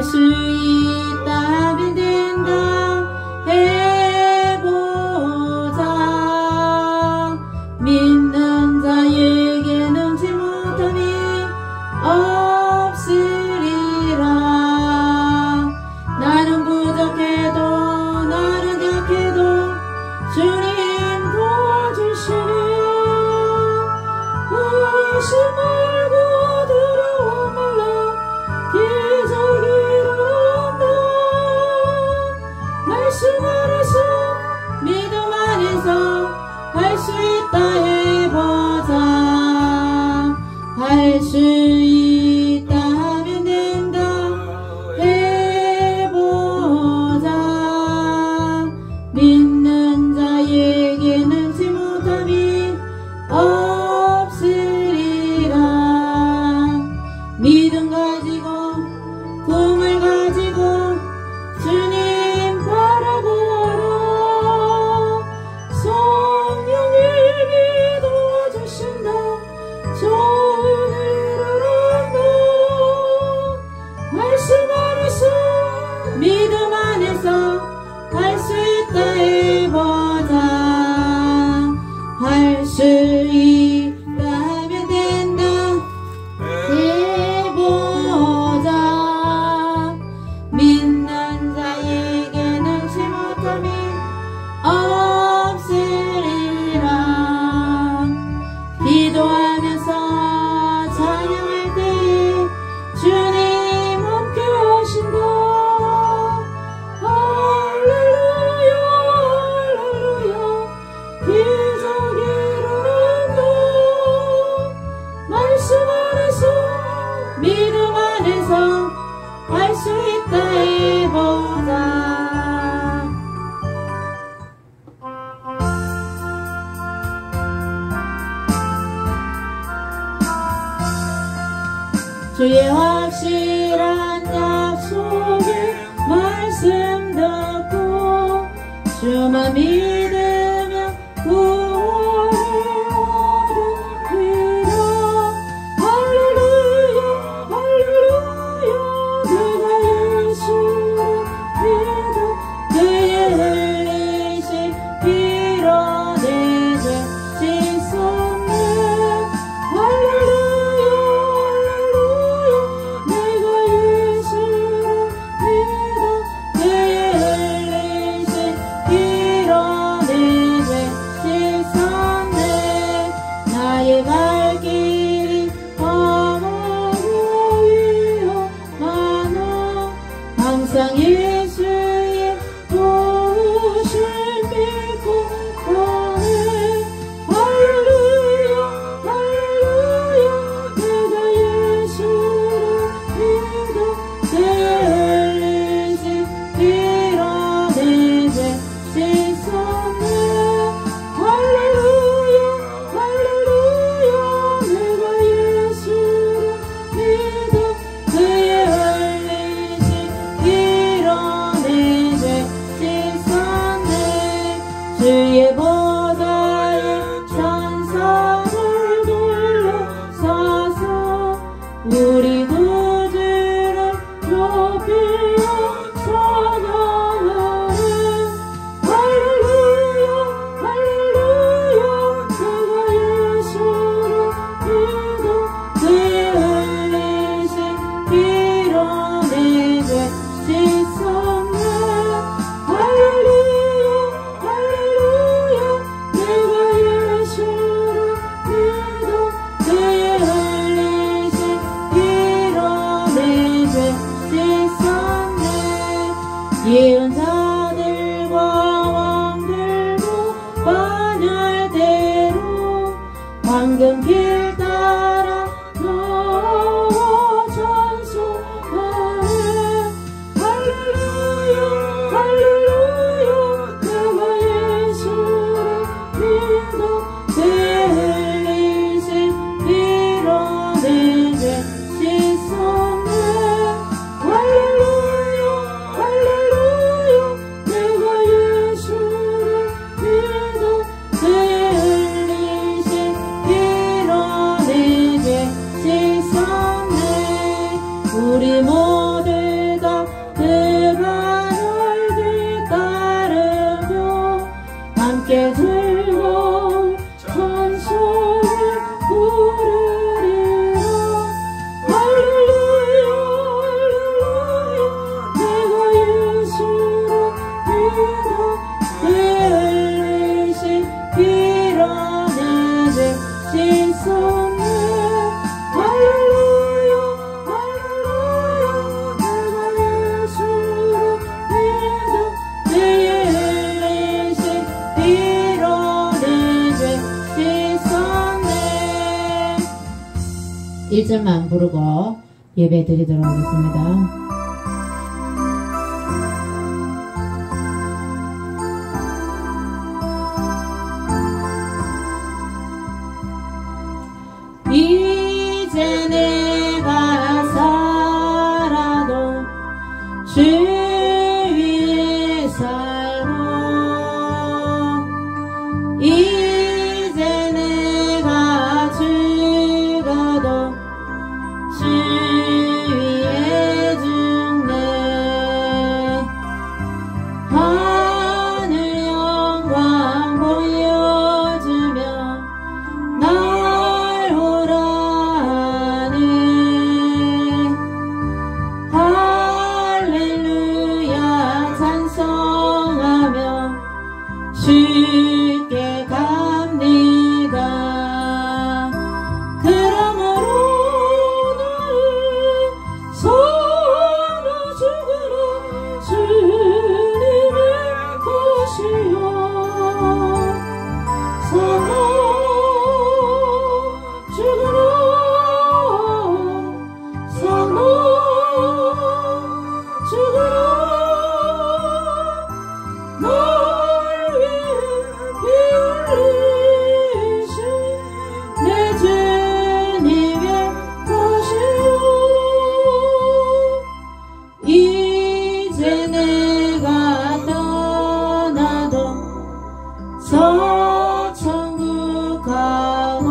할 수 있다면 된다 해보자. 믿는 자에게 능치 못함이 없으리라. 나는 부족해도 나는 약해도 주님 도와주시네. 의심 말고 두려워 말라. 기적이 일어난다. 말씀 안에서 믿음 안에서 할 수 있다 해보자. 할 수 있다면 된다 해보자. 믿는 자에게 능치 못함이 없으리라. 믿음 가지고 꿈을 가지고 주님 바라보라. 성령님이 도와주신다. 좋은 일을 한다. 말씀 안에서 믿음 안에서 할 수 있다 해보자. 할 수 있다면 된다 해보자. 믿는 자에게 능치 못함이 없으리라. 기도하면서 찬양할 때에 주님 함께 하신다. 할렐루야 할렐루야. 기적이 일어난다. 말씀 안에서 믿음 안에서 할 수 있다 해보자. 주의 확실한 약속의 말씀 듣고 주만 믿으면 구원을 얻으리라. 할렐루야 할렐루야. 내가 예수를 믿어 그의 흘리신 피로 내 죄 씻었네. 할렐루야 할렐루야. 내가 예수를 믿어 그의 흘리신 피로 내 죄 씻었네. 나의 발길이 험하고 위험하나 항상 예수의 도우심 믿고 가네. 할렐루야 할렐루야. 내가 예수를 믿어 그의 흘리신 피로 내 죄 씻었네. 할렐루야 할렐루야. 내가 예수를 믿어 그의 흘리신 피로 내 죄 씻었네. 주의 보좌에 천사를 둘러싸서 우리 구주를 높이며 찬양하네. 할렐루야 할렐루야. 내가 예수를 믿어 그의 흘리신 피로 내 죄 씻었네. 할렐루야 할렐루야. 내가 예수를 믿어 그의 흘리신 피로 내 죄 씻었네. 예언자들과 왕들도 반열대로 황금길 따라 나와 찬송하네. 할렐루야 할렐루야. 내가 예수를 믿어 그의 흘리신 피로 내 죄 씻었네. 할렐루야 할렐루야. 내가 예수를 믿어 그의 흘리신 피로 내 있었네. 할렐루야 할렐루야 내가 예수를 믿어 내의 일리신 피로 내 죄 씻었네. 1절만 부르고 예배 드리도록 하겠습니다. 이제 내가 살아도 주 위에 살고 이제 내가 죽어도 주 위에 죽네. 하늘 영광 보여주며 날 오라네. 할렐루야 찬송하며 주께 갑니다. 그러므로 나를 서로 죽으라 주님의 것이요 서로 죽으라 서로 죽으라 널 위해 피 흘리신 내 주님의 것이요. 이제 내가 떠나도 서천국 가고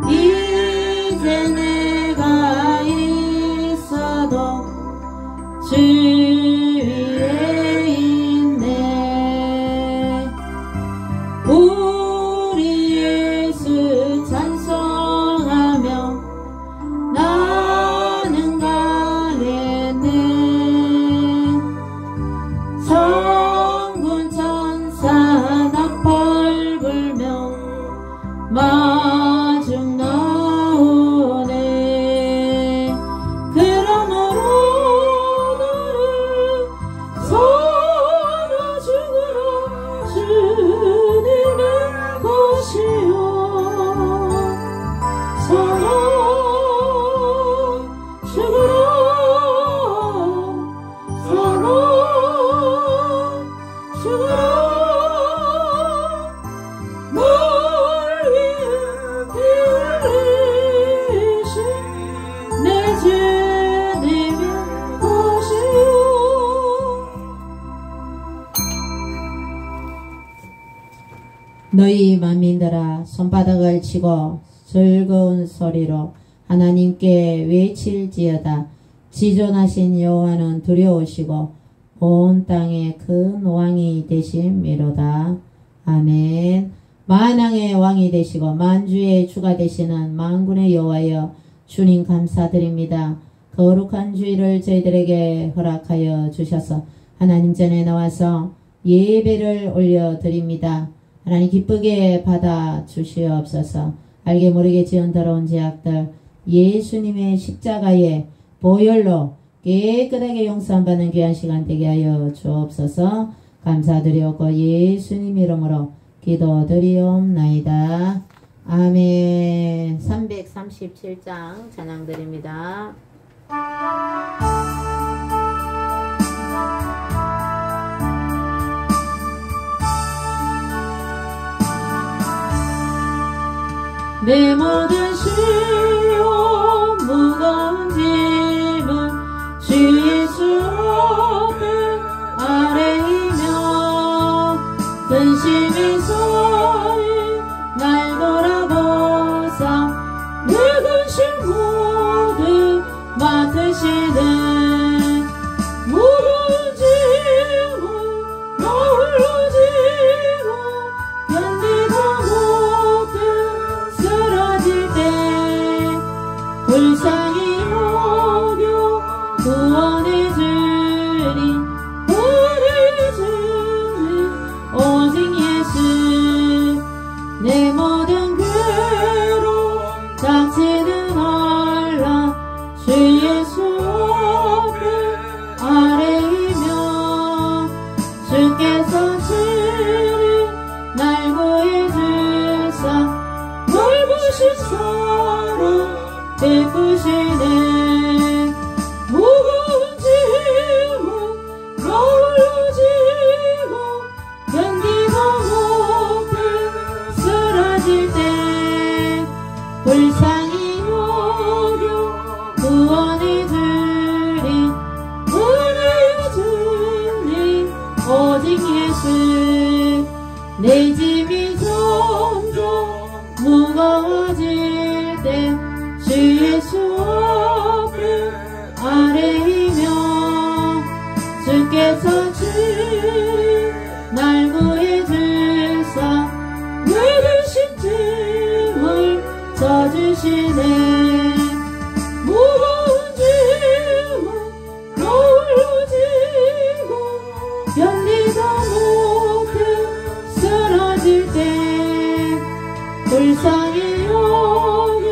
이제 내가 있어도 주 위에 있네. 우리 예수 찬송하며 나는 가겠네. 성군 천사 나팔 불며 마중 나오네. 그러므로 나를 서로 죽으라 주님의 것이요 서로 죽으라 서로 죽으라 널 위해 피 흘리신 내 주님의 것이요. 너희 만민들아 손바닥을 치고 즐거운 소리로 하나님께 외칠지어다. 지존하신 여호와는 두려우시고 온 땅에 큰 왕이 되심이로다. 아멘. 만왕의 왕이 되시고 만주의 주가 되시는 만군의 여호와여 주님 감사드립니다. 거룩한 주일을 저희들에게 허락하여 주셔서 하나님 전에 나와서 예배를 올려드립니다. 하나님 기쁘게 받아 주시옵소서. 알게 모르게 지은 더러운 죄악들 예수님의 십자가의 보혈로 깨끗하게 용서받는 귀한 시간 되게 하여 주옵소서. 감사드리옵고 예수님 이름으로 기도드리옵나이다. 아멘. 337장 찬양드립니다. 내 모든 시험 무거운 짐은 주 예수 앞에 아래이며 근심이 쌓인 날 돌아보사 내 근심 모두 맡으시네. 무거운 짐은 나 홀로 지고 견디다 못해 쓰러질 사랑 베푸시네. 무거운 짐은 너울로 지고 견디고 못해 쓰러질 때 불쌍히 여겨 구원해 주리 은혜의 주님 오직 예수. 내 짐이 점점 무거워질 때 주 예수 앞에 아뢰이며 주께서 날 구해주사 내 대신 짐을 져주시네. 무거운 짐을 너울로 지고 견디다 못해 쓰러질 때 불쌍히 여겨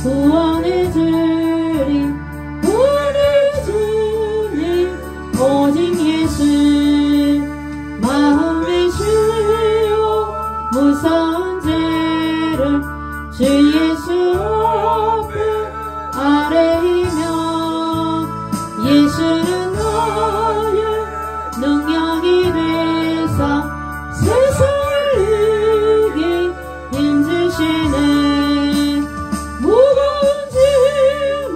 구원해 주리 은혜의 주님 오직 예수. 마음에 쉬어 무서운 죄를 주 예수 앞에 아뢰이며 예수는 나의 능력이 되사 세상을 이기 힘주시네. 무거운 짐은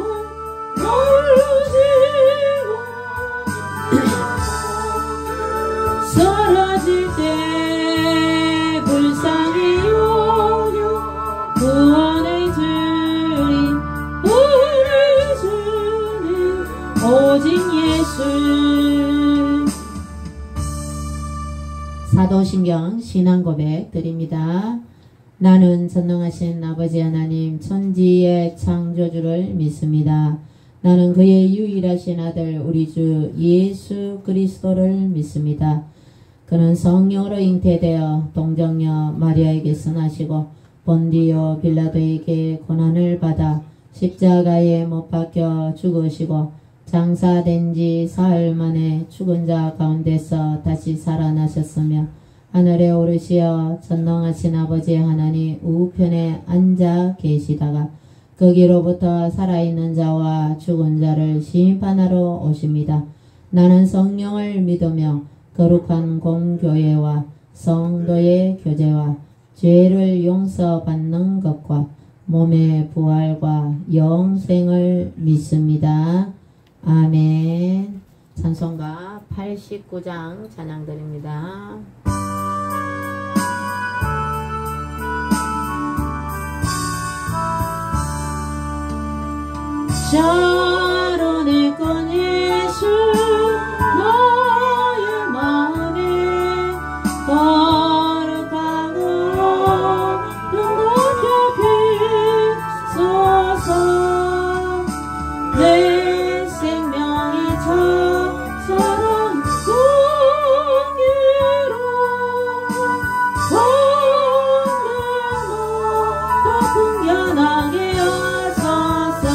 너울로 지고 쓰러질 때 불쌍히 여겨 구원해 주리 은혜의 주님 오직 예수. 사도신경 신앙고백 드립니다. 나는 전능하신 아버지 하나님 천지의 창조주를 믿습니다. 나는 그의 유일하신 아들 우리 주 예수 그리스도를 믿습니다. 그는 성령으로 잉태되어 동정녀 마리아에게서 나시고 본디오 빌라도에게 고난을 받아 십자가에 못 박혀 죽으시고 장사된 지 사흘 만에 죽은 자 가운데서 다시 살아나셨으며 하늘에 오르시어 전능하신 아버지 하나님 우편에 앉아 계시다가 거기로부터 살아있는 자와 죽은 자를 심판하러 오십니다. 나는 성령을 믿으며 거룩한 공교회와 성도의 교제와 죄를 용서받는 것과 몸의 부활과 영생을 믿습니다. 아멘. 찬송가 89장 찬양드립니다. 샤론의 건 예수 나의 마음에 거룩하고 눈높게 비소서. 내 생명이 첫사랑 공의로 더 풍겨나게 하소서.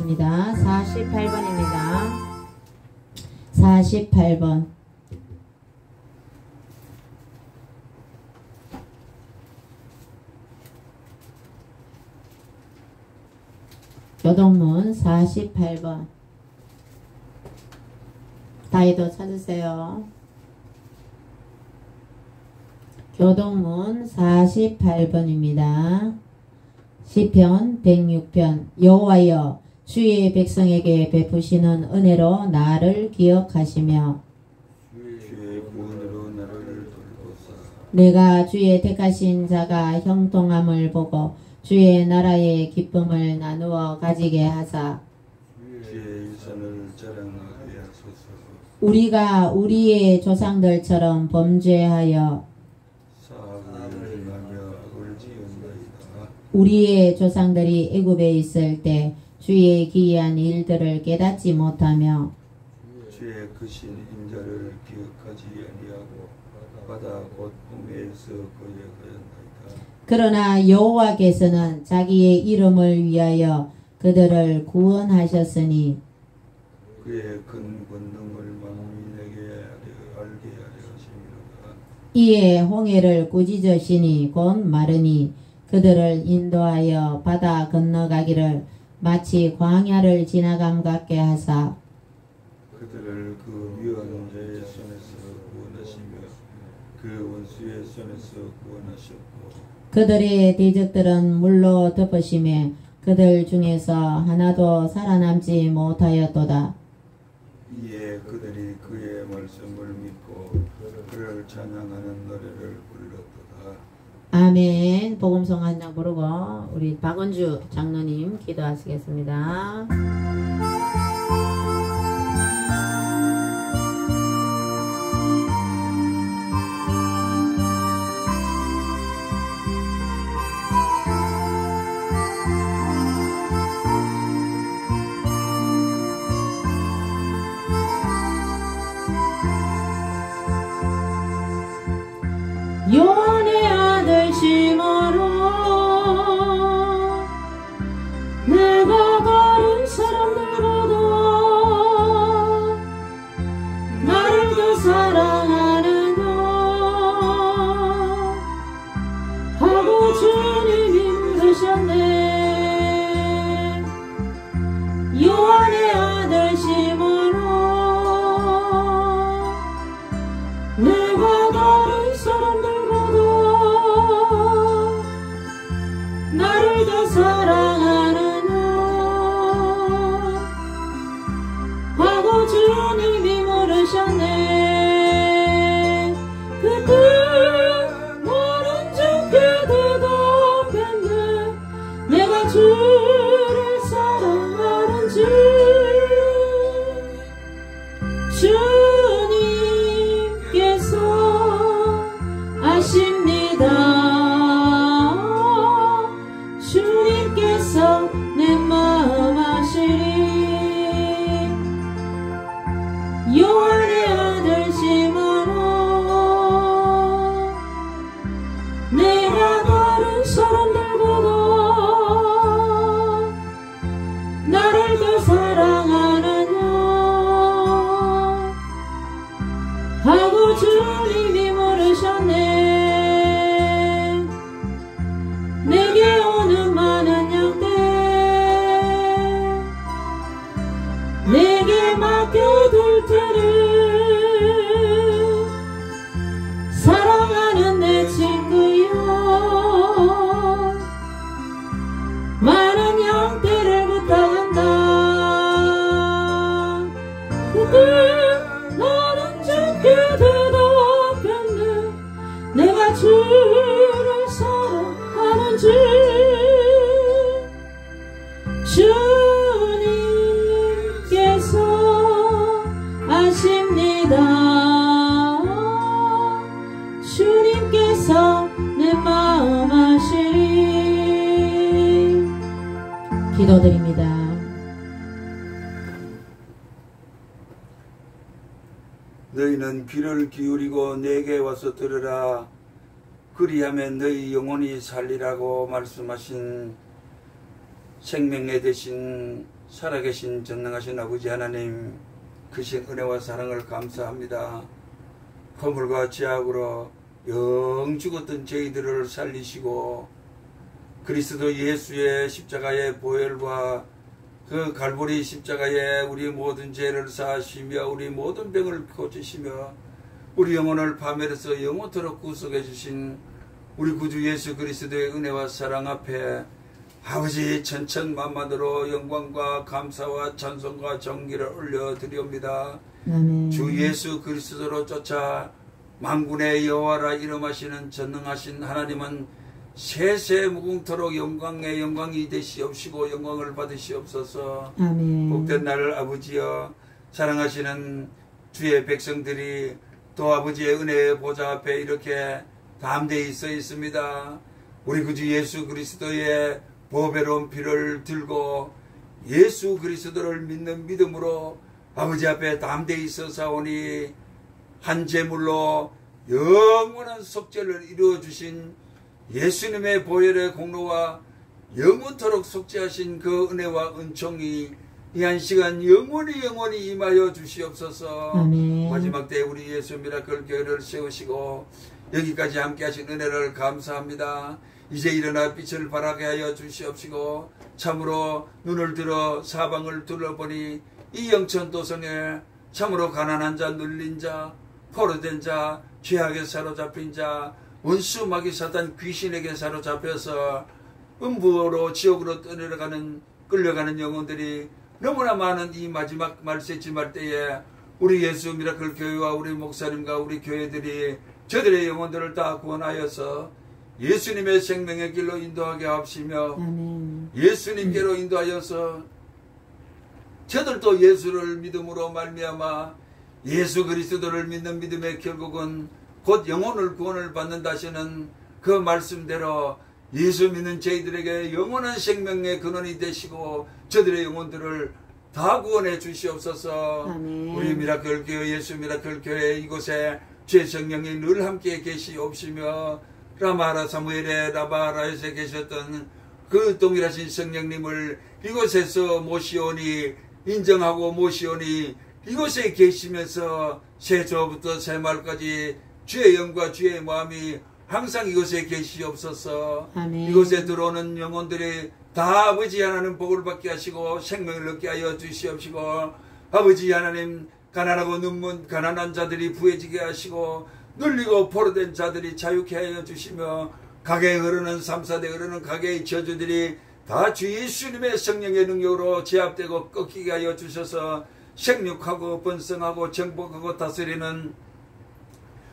하겠습니다. 48번입니다. 48번. 교동문 48번. 다이도 찾으세요. 교동문 48번입니다. 시편 106편. 여호와여 주의 백성에게 베푸시는 은혜로 나를 기억하시며 주의 구원으로 나를 돌보사. 내가 주의 택하신 자가 형통함을 보고 주의 나라의 기쁨을 나누어 가지게 하사 주의 일선을 자랑하게 하소서. 우리가 우리의 조상들처럼 범죄하여 사악을 행하며 악을 지은나이다. 우리의 조상들이 애굽에 있을 때 주의 기이한 일들을 깨닫지 못하며 주의 크신 인자를 기억하지 아니하고 바다 곧 홍해에서 거역하였나이다. 그러나 여호와께서는 자기의 이름을 위하여 그들을 구원하셨으니 그의 큰 권능을 만민에게 알게 하려 하심이로다. 이에 홍해를 꾸짖으시니 곧 마르니 그들을 인도하여 바다 건너가기를 마치 광야를 지나감 같게 하사 그들을 그 위험한 자의 손에서 구원하시며 그 원수의 손에서 구원하셨고 그들의 대적들은 물로 덮으시며 그들 중에서 하나도 살아남지 못하였도다. 이에 그들이 그의 말씀을 믿고 그를 찬양하는 노래를 불렀도다. 아멘. 복음성 한 장 부르고 우리 박은주 장로님 기도하시겠습니다. 요한의 아들 시몬아 내가 다른 사람들보다 나를 더 사랑하느냐 하고 주님이 물으셨네. 요한의 아들 시몬아 내가 다른 사람들보다 나를 더 사랑하느냐 하고 주님이 물으셨네. 그때 나는 좋게 대답했네. 내가 주를 사랑하는지. 주님께서 아십니다. 주님께서 내 마음 아시리. 요한의 아들 시몬아 내가 다른 사람들보다 나를 더 사랑하느냐 하고 주님이 물으셨네. 내게 오는 많은 양떼 내게 맡겨둘 테니 사랑하는 내 친구여 많은 양떼를 부탁한다. 그때 나는 좋게 대답했네. 내가 주를 사랑하는지. 주님께서 아십니다. 주님께서 내 마음 아시리. 기도드립니다. 너희는 귀를 기울이고 내게 와서 들으라. 그리하면 너희 영혼이 살리라고 말씀하신 생명의 대신 살아계신 전능하신 아버지 하나님, 크신 은혜와 사랑을 감사합니다. 허물과 죄악으로 영 죽었던 저희들을 살리시고 그리스도 예수의 십자가의 보혈과 그 갈보리 십자가에 우리 모든 죄를 사하시며 우리 모든 병을 고치시며 우리 영혼을 파멸해서 영원토록 구속해 주신 우리 구주 예수 그리스도의 은혜와 사랑 앞에 아버지 천천만만으로 영광과 감사와 찬송과 정기를 올려드리옵니다. 주 예수 그리스도로 쫓아 만군의 여호와라 이름하시는 전능하신 하나님은 세세 무궁토록 영광의 영광이 되시옵시고 영광을 받으시옵소서. 아멘. 복된 날 아버지여, 사랑하시는 주의 백성들이 또 아버지의 은혜의 보좌 앞에 이렇게 담대히 서 있습니다. 우리 구주 예수 그리스도의 보배로운 피를 들고 예수 그리스도를 믿는 믿음으로 아버지 앞에 담대히 서사오니 한 제물로 영원한 속죄를 이루어 주신 예수님의 보혈의 공로와 영원토록 속죄하신 그 은혜와 은총이 이 한 시간 영원히 임하여 주시옵소서. 아멘. 마지막 때 우리 예수 미라클 교회를 세우시고 여기까지 함께 하신 은혜를 감사합니다. 이제 일어나 빛을 발하게 하여 주시옵시고 참으로 눈을 들어 사방을 둘러보니 이 영천도성에 참으로 가난한 자, 눌린 자, 포로된 자, 죄악에 사로잡힌 자, 원수 마귀 사단 귀신에게 사로잡혀서 음부로 지옥으로 끌려가는 영혼들이 너무나 많은 이 마지막 말세지말 때에 우리 예수 미라클 교회와 우리 목사님과 우리 교회들이 저들의 영혼들을 다 구원하여서 예수님의 생명의 길로 인도하게 하시며 예수님께로 인도하여서 저들도 예수를 믿음으로 말미암아 예수 그리스도를 믿는 믿음의 결국은 곧 영혼을 구원을 받는다시는 그 말씀대로 예수 믿는 저희들에게 영원한 생명의 근원이 되시고 저들의 영혼들을 다 구원해 주시옵소서. 아멘. 우리 미라클 교회 예수 미라클 교회 이곳에 주의 성령이 늘 함께 계시옵시며 라마라 사무엘의 라바라에서 계셨던 그 동일하신 성령님을 이곳에서 모시오니 인정하고 모시오니 이곳에 계시면서 새조부터 새말까지 주의 영과 주의 마음이 항상 이곳에 계시옵소서. 아멘. 이곳에 들어오는 영혼들이 다 아버지 하나님 복을 받게 하시고 생명을 얻게 하여 주시옵시고 아버지 하나님 가난한 자들이 부해지게 하시고 눌리고 포로된 자들이 자유케 하여 주시며 가게에 흐르는 3,4대 흐르는 가게의 저주들이 다 주 예수님의 성령의 능력으로 제압되고 꺾이게 하여 주셔서 생육하고 번성하고 정복하고 다스리는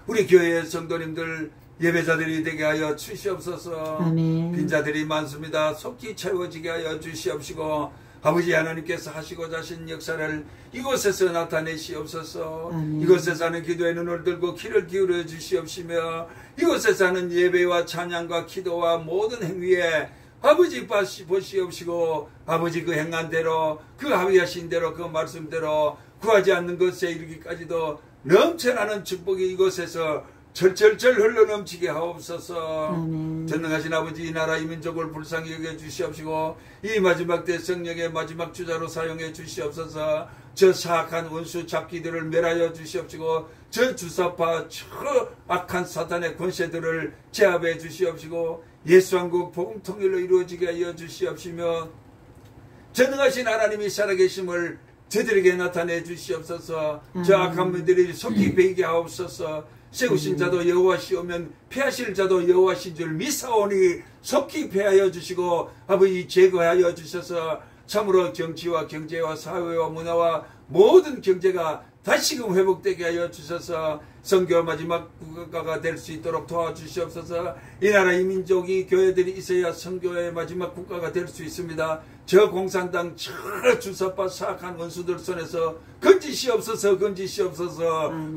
우리 교회의 성도님들 예배자들이 되게 하여 주시옵소서. 아멘. 빈자들이 많습니다. 속히 채워지게 하여 주시옵시고 아버지 하나님께서 하시고자 하신 역사를 이곳에서 나타내시옵소서. 아멘. 이곳에서 하는 기도에 눈을 들고 귀를 기울여 주시옵시며 이곳에서 하는 예배와 찬양과 기도와 모든 행위에 아버지 보시옵시고 아버지 그 행한 대로 그 합의하신 대로 그 말씀대로 구하지 않는 것에 이르기까지도 넘쳐나는 축복이 이곳에서 절절절 흘러넘치게 하옵소서. 아멘. 전능하신 아버지 이 나라 이 민족을 불쌍히 여겨 주시옵시고 이 마지막 때 성령의 마지막 주자로 사용해 주시옵소서. 저 사악한 원수 잡기들을 멸하여 주시옵시고 저 주사파 저 악한 사탄의 권세들을 제압해 주시옵시고 예수왕국 복음 통일로 이루어지게 하여 주시옵시며 전능하신 하나님이 살아계심을 저들에게 나타내 주시옵소서. 저 악한 분들이 속히 베이게 하옵소서. 세우신 자도 여호와시오면 패하실 자도 여호와신 줄 미사오니 속히 패하여 주시고 아버지 제거하여 주셔서 참으로 정치와 경제와 사회와 문화와 모든 경제가 다시금 회복되게 하여 주셔서 선교 마지막 국가가 될 수 있도록 도와주시옵소서. 이 나라 이 민족이 교회들이 있어야 선교의 마지막 국가가 될 수 있습니다. 저 공산당 저 주사파 사악한 원수들 손에서 건지시옵소서.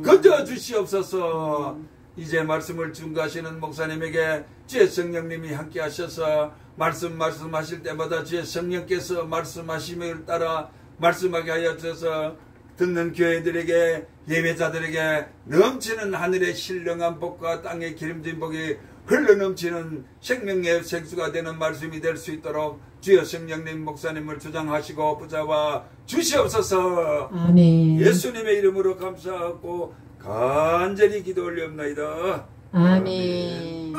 건져주시옵소서. 이제 말씀을 증거하시는 목사님에게 주의 성령님이 함께 하셔서 말씀하실 때마다 주의 성령께서 말씀하심을 따라 말씀하게 하여 주셔서 듣는 교회들에게 예배자들에게 넘치는 하늘의 신령한 복과 땅의 기름진 복이 흘러넘치는 생명의 생수가 되는 말씀이 될 수 있도록 주여 성령님 목사님을 주장하시고 붙잡아 주시옵소서. 아멘. 예수님의 이름으로 감사하고 간절히 기도 올리옵나이다. 아멘.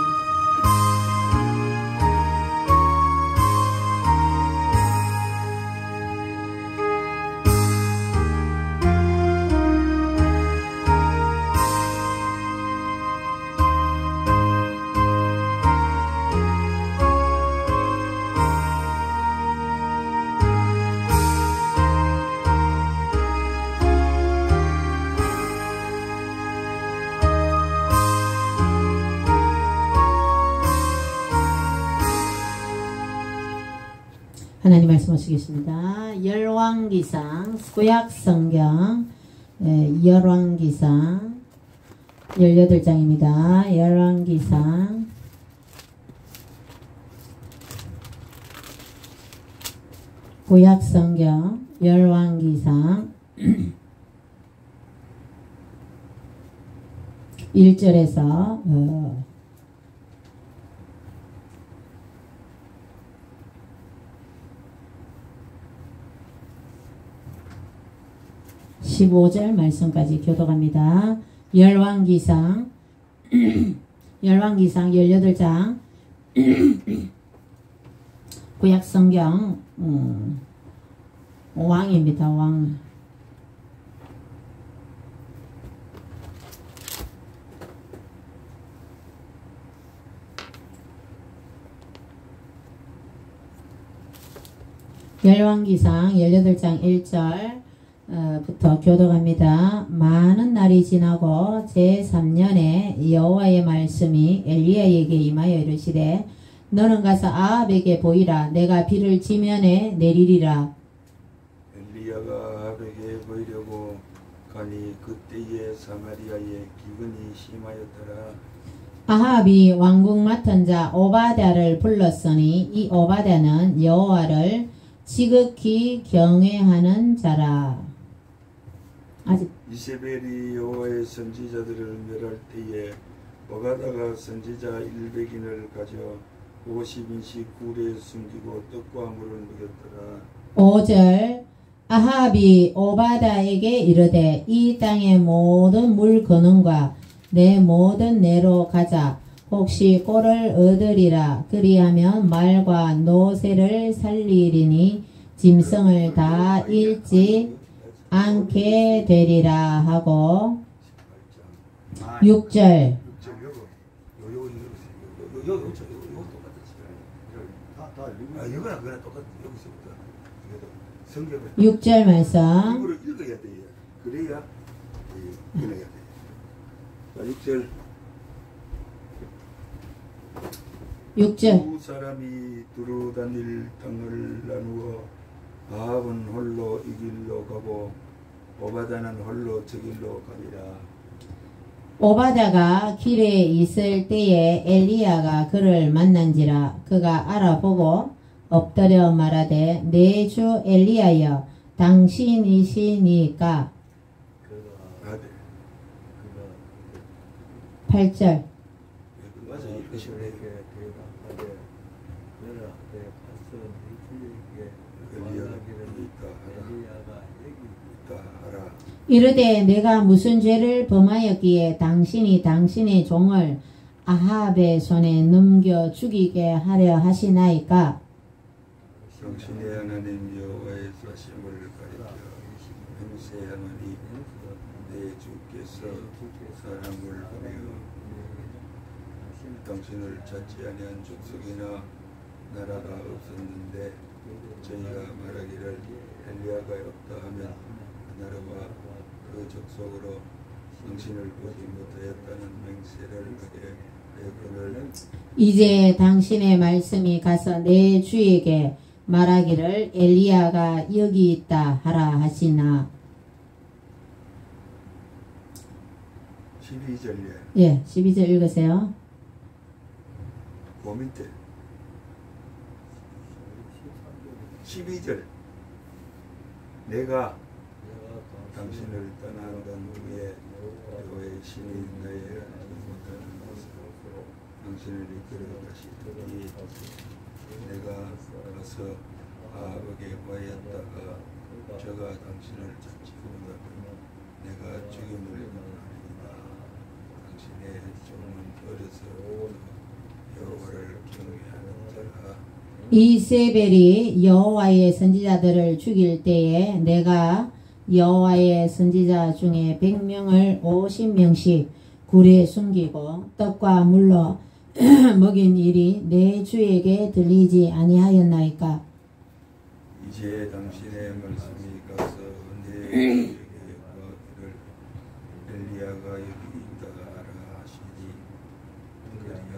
하나님 말씀 보시겠습니다. 열왕기상 구약성경 열왕기상 18장입니다. 열왕기상 구약성경 열왕기상 1절에서 15절 말씀까지 교독합니다. 열왕기상 18장 구약성경 왕입니다. 왕. 열왕기상 18장 1절 부터 교독합니다. 많은 날이 지나고 제3년에 여호와의 말씀이 엘리야에게 임하여 이르시되 너는 가서 아합에게 보이라. 내가 비를 지면에 내리리라. 엘리야가 아합에게 보이려고 가니 그때에 사마리아에 기근이 심하였더라. 아합이 왕궁 맡은 자 오바댜를 불렀으니 이 오바댜는 여호와를 지극히 경외하는 자라. 아직 이세벨이 여호와의 선지자들을 멸할 때에 오바댜가 선지자 100인을 가져 50인씩 굴에 숨기고 떡과 물을 먹였더라. 5절 아합이 오바댜에게 이르되 이 땅의 모든 물 근원과 내 모든 내로 가자. 혹시 꼴을 얻으리라. 그리하면 말과 노새를 살리리니 짐승을 다 잃지 않게 되리라 하고 6절 이거나 그거나 똑같아. 여기서부터 6절 말씀 이거를 읽어야 돼. 그래야 읽어야 돼. 6절 6절 두 사람이 두루 다닐 땅을 나누어 아합은 홀로 이 길로 가고 오바댜는 홀로 저 길로 가니라. 오바댜가 길에 있을 때에 엘리야가 그를 만난지라. 그가 알아보고 엎드려 말하되 내 주 엘리야여 당신이시니까. 8절 맞아. 읽으시면 이르되 내가 무슨 죄를 범하였기에 당신이 당신의 종을 아합의 손에 넘겨 죽이게 하려 하시나이까. 당신의 하나님 여호와의 사심을 가리켜 행세하노니 내 주께서 사람을 보내어 당신을 찾지 아니한 족속이나 나라가 없었는데 저희가 말하기를 엘리야가 없다 하면 나라와 그 족속으로 당신을 보지 못하였다는 맹세를 하게 하였거늘. 이제 당신의 말씀이 가서 내 주에게 말하기를 엘리야가 여기 있다 하라 하시나. 12절에 예, 12절 읽으세요. 그 밑에 12절 내가 당신을 떠난 후에 여호와의 신이 나의 못하는 것으로 당신을 이끌어 가시더니 내가 가서 아합에게 화해했다가 저가 당신을 잡지 못하면 내가 죽임을 당하리이다. 당신의 종은 어려서부터 여호와를 경외하는 자라. 이세벨이 여호와의 선지자들을 죽일 때에 내가 여호와의 선지자 중에 100명을 50명씩 굴에 숨기고 떡과 물로 먹인 일이 내 주에게 들리지 아니하였나이까. 이제 당신의 말씀이 가서 내에게 이르기를 엘리야가 여기 있다 하라 하시니 그리하면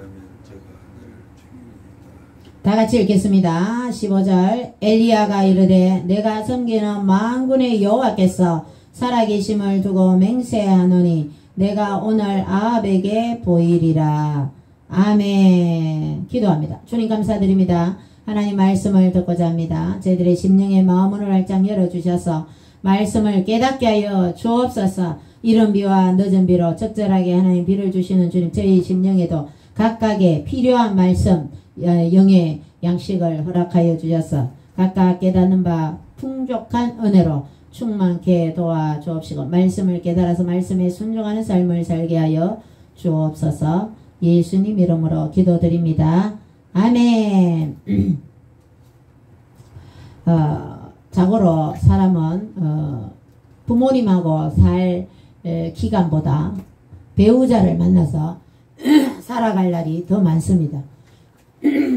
저가 늘 죽이리이다. 다 같이 읽겠습니다. 15절 엘리야가 이르되 내가 섬기는 만군의 여호와께서 살아계심을 두고 맹세하노니 내가 오늘 아합에게 보이리라. 아멘. 기도합니다. 주님 감사드립니다. 하나님 말씀을 듣고자 합니다. 저희들의 심령의 마음문을 활짝 열어주셔서 말씀을 깨닫게 하여 주옵소서. 이른 비와 늦은 비로 적절하게 하나님 비를 주시는 주님, 저희 심령에도 각각의 필요한 말씀 영의 양식을 허락하여 주셔서 각각 깨닫는 바 풍족한 은혜로 충만케 도와주옵시고 말씀을 깨달아서 말씀에 순종하는 삶을 살게 하여 주옵소서. 예수님 이름으로 기도드립니다. 아멘. 자고로 사람은 부모님하고 살 기간보다 배우자를 만나서 살아갈 날이 더 많습니다.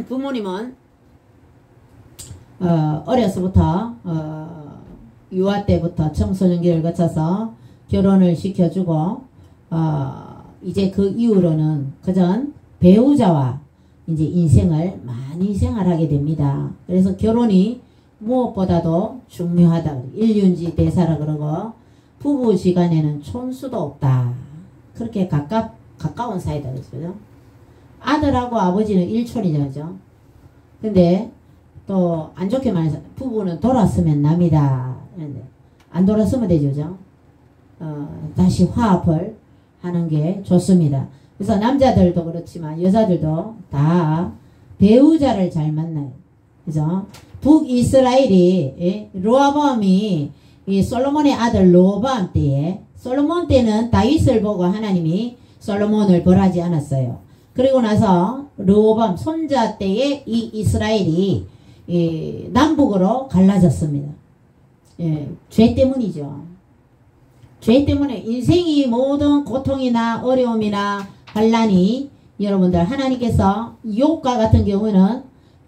부모님은 어려서부터 유아 때부터 청소년기를 거쳐서 결혼을 시켜주고 이제 그 이후로는 그전 배우자와 이제 인생을 많이 생활하게 됩니다. 그래서 결혼이 무엇보다도 중요하다. 일륜지 대사라 그러고 부부지간에는 촌수도 없다. 그렇게 가까운 사이다 그랬어요. 아들하고 아버지는 일촌이죠. 그죠? 근데 또 안 좋게 말해서 부부는 돌았으면 남이다. 안 돌았으면 되죠. 그죠? 다시 화합을 하는 게 좋습니다. 그래서 남자들도 그렇지만 여자들도 다 배우자를 잘 만나요. 그죠? 북이스라엘이 르호보암이 이 솔로몬의 아들 르호보암 때에 솔로몬 때는 다윗을 보고 하나님이 솔로몬을 벌하지 않았어요. 그리고 나서 르호보암 손자 때에 이 이스라엘이 남북으로 갈라졌습니다. 죄 때문이죠. 죄 때문에 인생이 모든 고통이나 어려움이나 환난이 여러분들 하나님께서 욥과 같은 경우는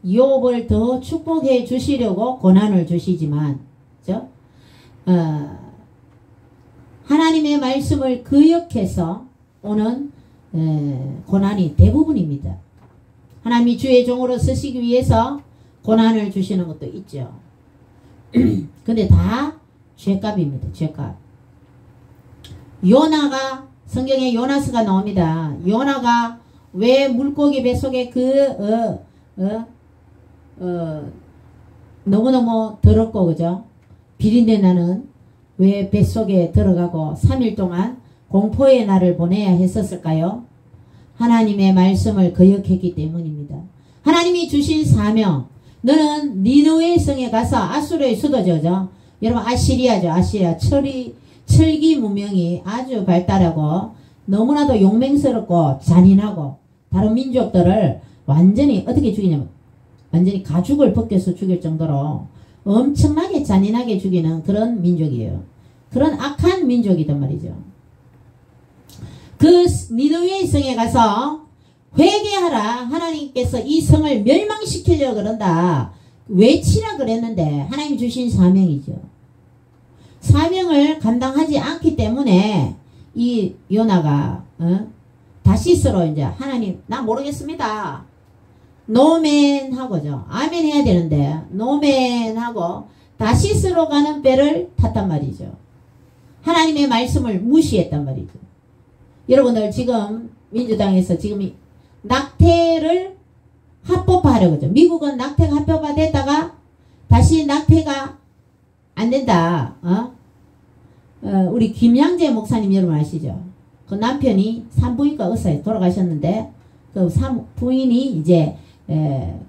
욥을 더 축복해 주시려고 고난을 주시지만 그렇죠? 하나님의 말씀을 거역해서 오는 고난이 대부분입니다. 하나님이 주의 종으로 쓰시기 위해서 고난을 주시는 것도 있죠. 근데 다 죄값입니다. 죄값. 요나가 성경에 요나스가 나옵니다. 요나가 왜 물고기 뱃속에 너무너무 더럽고 그죠? 비린내 나는 왜 뱃속에 들어가고 3일 동안 공포의 날을 보내야 했었을까요? 하나님의 말씀을 거역했기 때문입니다. 하나님이 주신 사명, 너는 니느웨 성에 가서 아수르의 수도죠. 여러분 아시리아죠. 아시리아 철기 문명이 아주 발달하고 너무나도 용맹스럽고 잔인하고 다른 민족들을 완전히 어떻게 죽이냐면 완전히 가죽을 벗겨서 죽일 정도로 엄청나게 잔인하게 죽이는 그런 민족이에요. 그런 악한 민족이단 말이죠. 그 니느웨 성에 가서 회개하라. 하나님께서 이 성을 멸망시키려고 그런다. 외치라 그랬는데 하나님 주신 사명이죠. 사명을 감당하지 않기 때문에 이 요나가 다시스로 이제 하나님 나 모르겠습니다. 노멘 하고죠. 아멘 해야 되는데 노멘 하고 다시스로 가는 배를 탔단 말이죠. 하나님의 말씀을 무시했단 말이죠. 여러분들 지금 민주당에서 지금 낙태를 합법화하려고 하죠. 미국은 낙태가 합법화 됐다가 다시 낙태가 안 된다. 우리 김양재 목사님 여러분 아시죠? 그 남편이 산부인과 의사에 돌아가셨는데 그 부인이 이제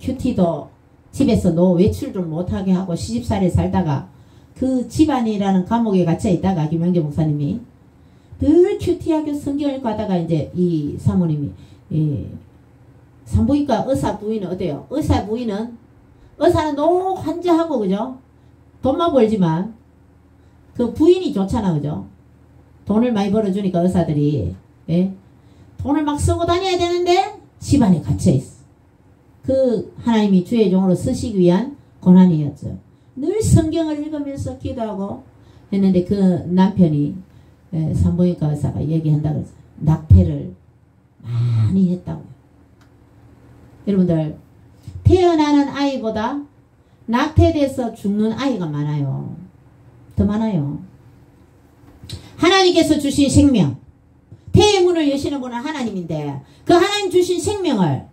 큐티도 집에서 외출도 못하게 하고 시집살이 살다가 그 집안이라는 감옥에 갇혀 있다가 김영재 목사님이 늘 큐티하게 성경을 읽고 하다가 이제 이 사모님이 산부인과 의사 부인은 어때요? 의사 부인은 의사는 너무 환자하고 그죠? 돈만 벌지만 그 부인이 좋잖아 그죠? 돈을 많이 벌어주니까 의사들이 예? 돈을 막 쓰고 다녀야 되는데 집안에 갇혀있어. 그 하나님이 주의 종으로 쓰시기 위한 고난이었죠. 늘 성경을 읽으면서 기도하고 했는데 그 남편이 산부인과 의사가 얘기한다고 해서 낙태를 많이 했다고요. 여러분들 태어나는 아이보다 낙태돼서 죽는 아이가 많아요. 더 많아요. 하나님께서 주신 생명, 태의 문을 여시는 분은 하나님인데 그 하나님 주신 생명을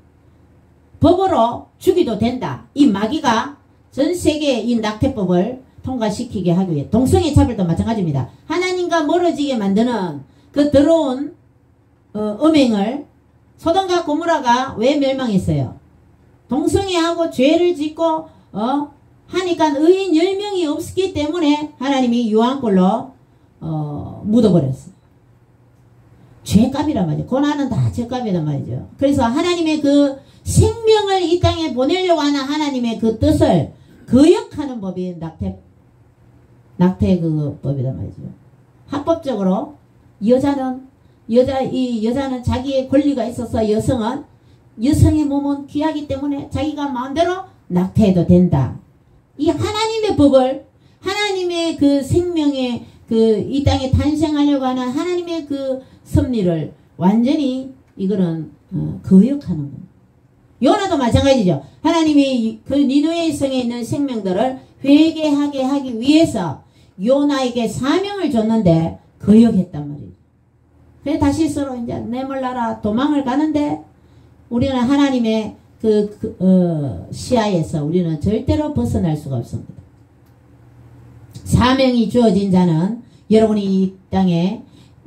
법으로 죽이도 된다. 이 마귀가 전 세계 이 낙태법을 통과시키게 하기 위해 동성애 차별도 마찬가지입니다. 하나님과 멀어지게 만드는 그 더러운 음행을 소돔과 고모라가 왜 멸망했어요? 동성애하고 죄를 짓고 하니까 의인 10명이 없었기 때문에 하나님이 유황불로 묻어버렸어요. 죄값이란 말이죠. 고난은 다 죄값이란 말이죠. 그래서 하나님의 그 생명을 이 땅에 보내려고 하는 하나님의 그 뜻을 거역하는 법이 낙태 그 법이란 말이죠. 합법적으로 여자는 자기의 권리가 있어서 여성의 몸은 귀하기 때문에 자기가 마음대로 낙태해도 된다. 이 하나님의 법을 하나님의 그 생명의 그 이 땅에 탄생하려고 하는 하나님의 그 섭리를 완전히 이거는 거역하는 겁니다. 요나도 마찬가지죠. 하나님이 그 니느웨 성에 있는 생명들을 회개하게 하기 위해서 요나에게 사명을 줬는데 거역했단 말이에요. 그래서 다시 서로 이제 내몰라라 도망을 가는데 우리는 하나님의 시야에서 우리는 절대로 벗어날 수가 없습니다. 사명이 주어진 자는 여러분이 이 땅에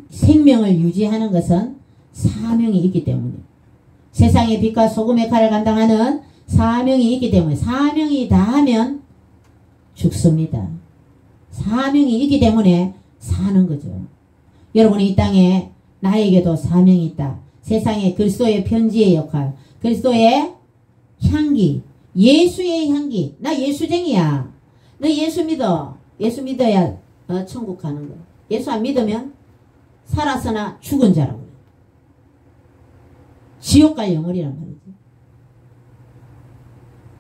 생명을 유지하는 것은 사명이 있기 때문이에요. 세상의 빛과 소금의 칼을 감당하는 사명이 있기 때문에 사명이 다하면 죽습니다. 사명이 있기 때문에 사는 거죠. 여러분이 이 땅에 나에게도 사명이 있다. 세상에 그리스도의 편지의 역할, 그리스도의 향기, 예수의 향기. 나 예수쟁이야. 너 예수 믿어. 예수 믿어야 천국 가는 거야. 예수 안 믿으면 살아서나 죽은 자라고. 지옥 갈 영혼이란 말이죠.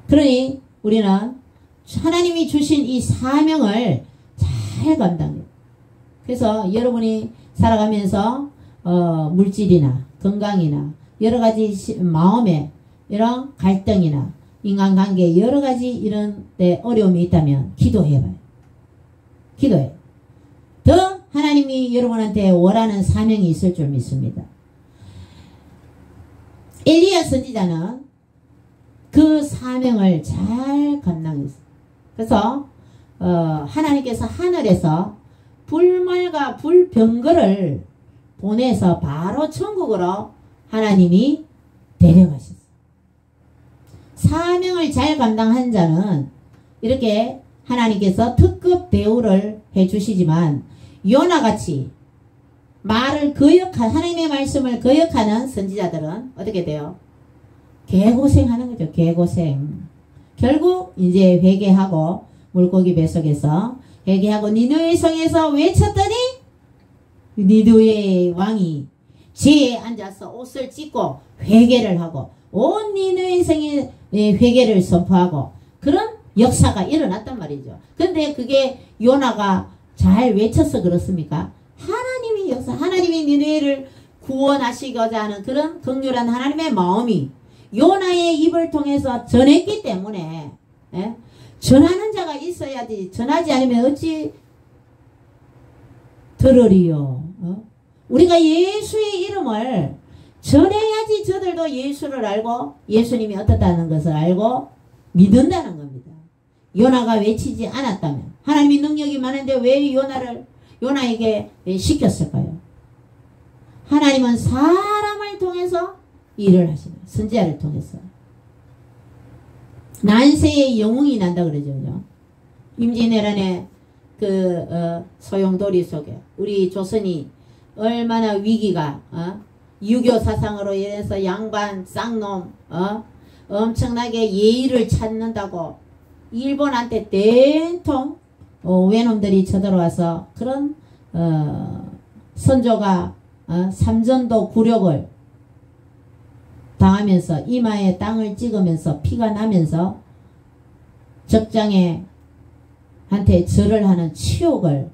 그러니 우리는 하나님이 주신 이 사명을 잘 감당해요. 그래서 여러분이 살아가면서 물질이나 건강이나 여러가지 마음에 이런 갈등이나 인간관계 여러가지 이런 데 어려움이 있다면 기도해봐요. 기도해. 더 하나님이 여러분한테 원하는 사명이 있을 줄 믿습니다. 엘리야 선지자는 그 사명을 잘 감당했어요. 그래서 하나님께서 하늘에서 불말과 불병거를 보내서 바로 천국으로 하나님이 데려가셨어요. 사명을 잘 감당한 자는 이렇게 하나님께서 특급 대우를 해주시지만 요나같이 말을 하나님의 말씀을 거역하는 선지자들은 어떻게 돼요? 개고생하는 거죠. 개고생. 결국 이제 회개하고 물고기 뱃속에서 회개하고 니느웨 성에서 외쳤더니 니느웨 왕이 지혜에 앉아서 옷을 찢고 회개를 하고 온 니느웨 성에 회개를 선포하고 그런 역사가 일어났단 말이죠. 근데 그게 요나가 잘 외쳐서 그렇습니까? 하나님이 역사, 하나님이 니느웨를 구원하시고자 하는 그런 긍휼한 하나님의 마음이 요나의 입을 통해서 전했기 때문에 전하는 자가 있어야지 전하지 않으면 어찌 들으리요. 우리가 예수의 이름을 전해야지 저들도 예수를 알고 예수님이 어떻다는 것을 알고 믿는다는 겁니다. 요나가 외치지 않았다면 하나님이 능력이 많은데 왜 요나에게 시켰을까요? 하나님은 사람을 통해서 일을 하시는 선지자를 통해서 난세의 영웅이 난다 그러죠. 그죠? 임진왜란의 소용돌이 속에 우리 조선이 얼마나 위기가 6.25 사상으로 인해서 양반 쌍놈 엄청나게 예의를 찾는다고 일본한테 된통 외놈들이 쳐들어와서 그런 선조가 삼전도 굴욕을 당하면서 이마에 땅을 찍으면서 피가 나면서 적장에 한테 절을 하는 치욕을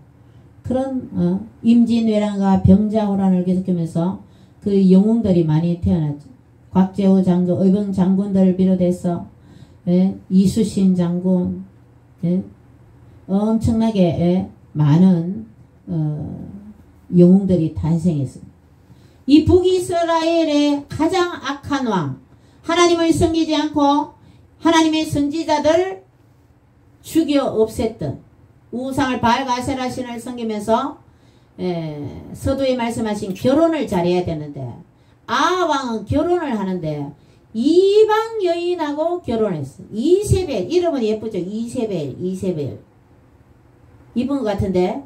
그런 임진왜란과 병자호란을 계속하면서 그 영웅들이 많이 태어났죠. 곽재우 장군, 의병 장군들을 비롯해서 이수신 장군 엄청나게 많은 영웅들이 탄생했습니다. 이 북이스라엘의 가장 악한 왕, 하나님을 섬기지 않고 하나님의 선지자들을 죽여 없앴던 우상을 바알과 아세라 신을 섬기면서 서두에 말씀하신 결혼을 잘해야 되는데 아왕은 결혼을 하는데 이방 여인하고 결혼했어. 이세벨, 이름은 예쁘죠. 이세벨 이쁜 것 같은데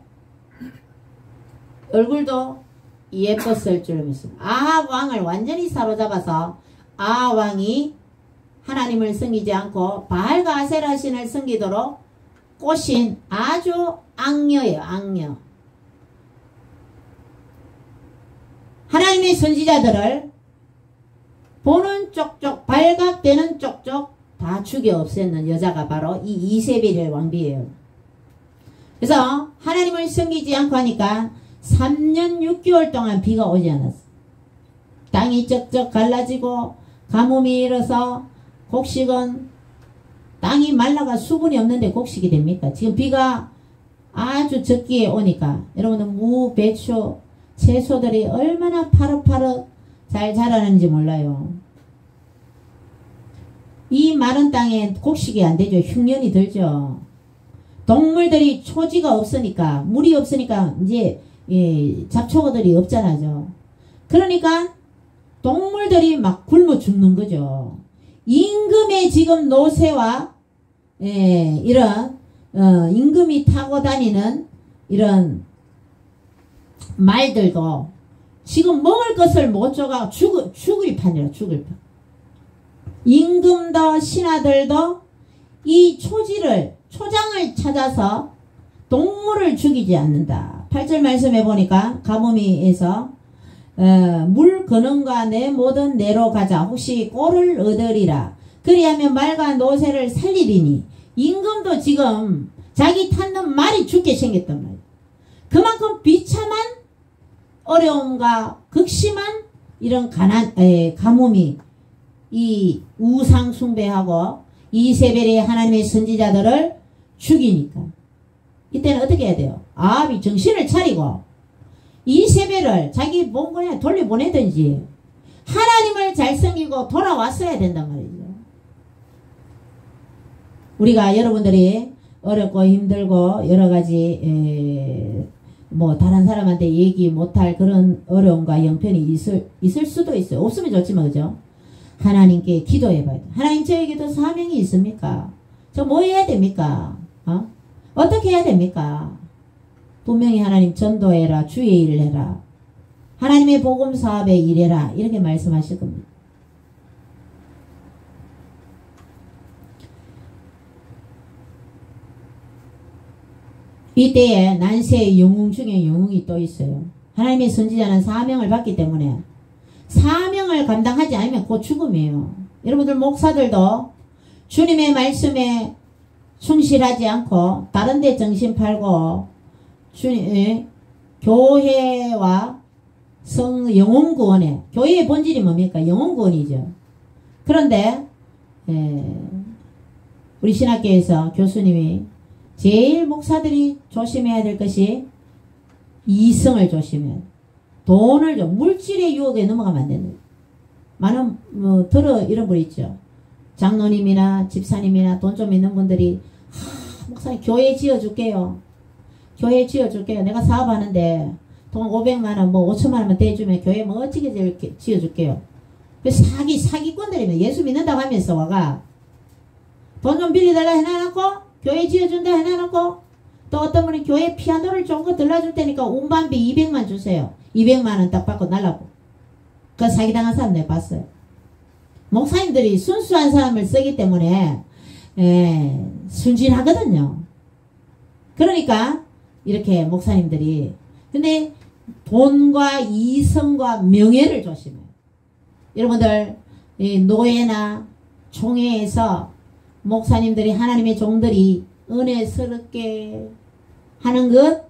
얼굴도 예뻤을 줄 믿습니다. 아왕을 완전히 사로잡아서 아왕이 하나님을 섬기지 않고 바알과 아세라 신을 섬기도록 꼬신 아주 악녀예요. 악녀. 하나님의 선지자들을 보는 쪽쪽 발각되는 쪽쪽 다 죽여 없애는 여자가 바로 이 이세벨의 왕비예요. 그래서 하나님을 섬기지 않고 하니까 3년 6개월 동안 비가 오지 않았어. 땅이 쩍쩍 갈라지고 가뭄이 일어서 곡식은 땅이 말라가 수분이 없는데 곡식이 됩니까? 지금 비가 아주 적기에 오니까 여러분들 무, 배추, 채소들이 얼마나 파릇파릇 잘 자라는지 몰라요. 이 마른 땅에 곡식이 안 되죠. 흉년이 들죠. 동물들이 초지가 없으니까 물이 없으니까 이제 잡초들이 없잖아요. 그러니까 동물들이 막 굶어 죽는 거죠. 임금의 지금 노새와 이런 임금이 타고 다니는 이런 말들도 지금 먹을 것을 못 줘가 죽을 판이라 죽을 판. 임금도 신하들도 이 초장을 찾아서 동물을 죽이지 않는다. 8절 말씀해 보니까 가뭄이에서 물 근원과 내 모든 내로 가자. 혹시 꼴을 얻으리라. 그리하면 말과 노새를 살리리니 임금도 지금 자기 탔는 말이 죽게 생겼단 말이에요. 그만큼 비참한 어려움과 극심한 이런 가뭄이 이 우상 숭배하고 이세벨의 하나님의 선지자들을 죽이니까 이때는 어떻게 해야 돼요? 아합이 정신을 차리고 이세벨을 자기 몸에 돌려보내든지 하나님을 잘 섬기고 돌아왔어야 된단 말이죠. 우리가 여러분들이 어렵고 힘들고 여러가지 뭐 다른 사람한테 얘기 못할 그런 어려움과 형편이 있을 수도 있어요. 없으면 좋지만 그죠? 하나님께 기도해봐야 돼. 하나님 저에게도 사명이 있습니까? 저 뭐 해야 됩니까? 어떻게 해야 됩니까? 분명히 하나님 전도해라. 주의 일을 해라. 하나님의 복음 사업에 일해라. 이렇게 말씀하실 겁니다. 이때에 난세의 영웅 중에 영웅이 또 있어요. 하나님의 선지자는 사명을 받기 때문에 사명을 감당하지 않으면 곧 죽음이에요. 여러분들 목사들도 주님의 말씀에 충실하지 않고 다른 데 정신 팔고 교회와 영혼구원에 교회의 본질이 뭡니까? 영혼구원이죠. 그런데 우리 신학교에서 교수님이 제일 목사들이 조심해야 될 것이 이성을 조심해야 돼. 돈을 좀 물질의 유혹에 넘어가면 안 된다. 많은 이런 분 있죠. 장로님이나 집사님이나 돈 좀 있는 분들이 목사님 교회 지어줄게요. 교회 지어줄게요. 내가 사업하는데 돈 500만원 뭐 5천만원만 대주면 교회 멋지게 지어줄게요. 그 사기꾼들이면 예수 믿는다고 하면서 와가 돈 좀 빌려달라 해놔놓고 교회 지어준다 해놔놓고 또 어떤 분이 교회 피아노를 좋은 거 들러줄 테니까 운반비 200만 주세요. 200만원 딱 받고 날라고. 그 사기당한 사람 내가 봤어요. 목사님들이 순수한 사람을 쓰기 때문에 순진하거든요. 그러니까 이렇게 목사님들이 근데 돈과 이성과 명예를 조심해요. 여러분들 노예나 총회에서 목사님들이 하나님의 종들이 은혜스럽게 하는 것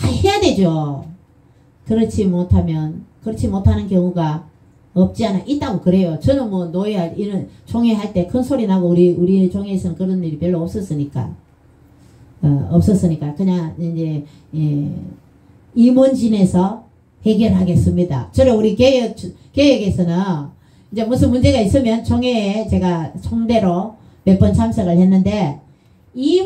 해야 되죠. 그렇지 못하는 경우가 없지 않아 있다고 그래요. 저는 뭐 이런 총회할 때 큰 소리 나고 우리 종회에서는 그런 일이 별로 없었으니까 그냥 이제 임원진에서 해결하겠습니다. 저는 우리 개혁에서는 이제 무슨 문제가 있으면 총회에 제가 총대로 몇 번 참석을 했는데 이제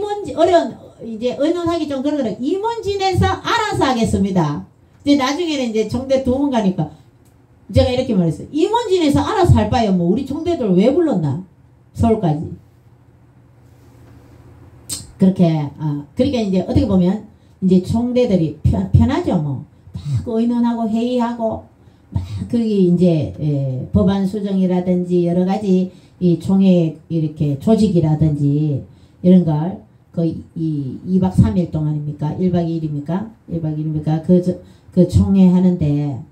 의논하기 좀 그러더라고요. 임원진에서 알아서 하겠습니다. 이제 나중에는 이제 총대 2번 가니까 제가 이렇게 말했어요. 임원진에서 알아서 할 바에요. 뭐 우리 총대들 왜 불렀나? 서울까지. 그러니까 이제 어떻게 보면 이제 총대들이 편하죠. 뭐 막 의논하고 회의하고 막 그게 이제 법안 수정이라든지 여러 가지 이 총회 이렇게 조직이라든지 이런 걸 거의 2박 3일 동안입니까? 1박 2일입니까? 1박 2일입니까? 그 총회 하는데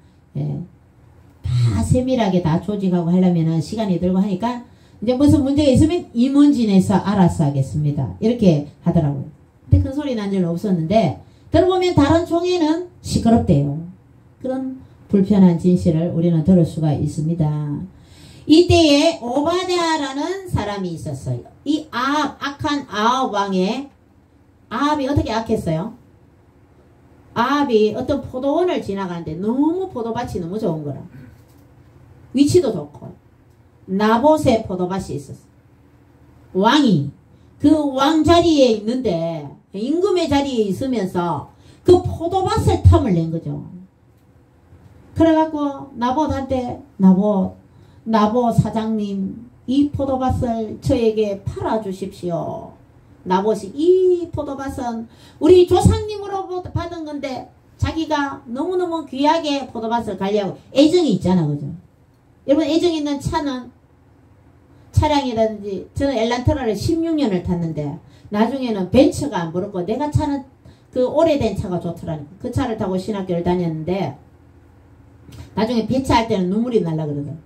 다 세밀하게 다 조직하고 하려면은 시간이 들고 하니까 이제 무슨 문제가 있으면 임원진에서 알아서 하겠습니다. 이렇게 하더라고요. 근데 큰 소리 난 적은 없었는데 들어보면 다른 총회는 시끄럽대요. 그런 불편한 진실을 우리는 들을 수가 있습니다. 이때에 오바댜라는 사람이 있었어요. 이 악한 아합 왕의 아합이 어떻게 악했어요? 아합이 어떤 포도원을 지나가는데 너무 포도밭이 너무 좋은 거라. 위치도 좋고 나봇의 포도밭이 있었어. 왕이 그 왕자리에 있는데 임금의 자리에 있으면서 그 포도밭을 탐을 낸 거죠. 그래갖고 나봇한테 나봇 사장님 이 포도밭을 저에게 팔아주십시오. 나봇이 이 포도밭은 우리 조상님으로부터 받은 건데 자기가 너무너무 귀하게 포도밭을 관리하고 애정이 있잖아. 그죠? 여러분 애정 있는 차량이라든지 저는 엘란트라를 16년을 탔는데 나중에는 벤츠가 안 부럽고 내가 차는 그 오래된 차가 좋더라니까. 그 차를 타고 신학교를 다녔는데 나중에 배차할 때는 눈물이 날라 그러더라고요.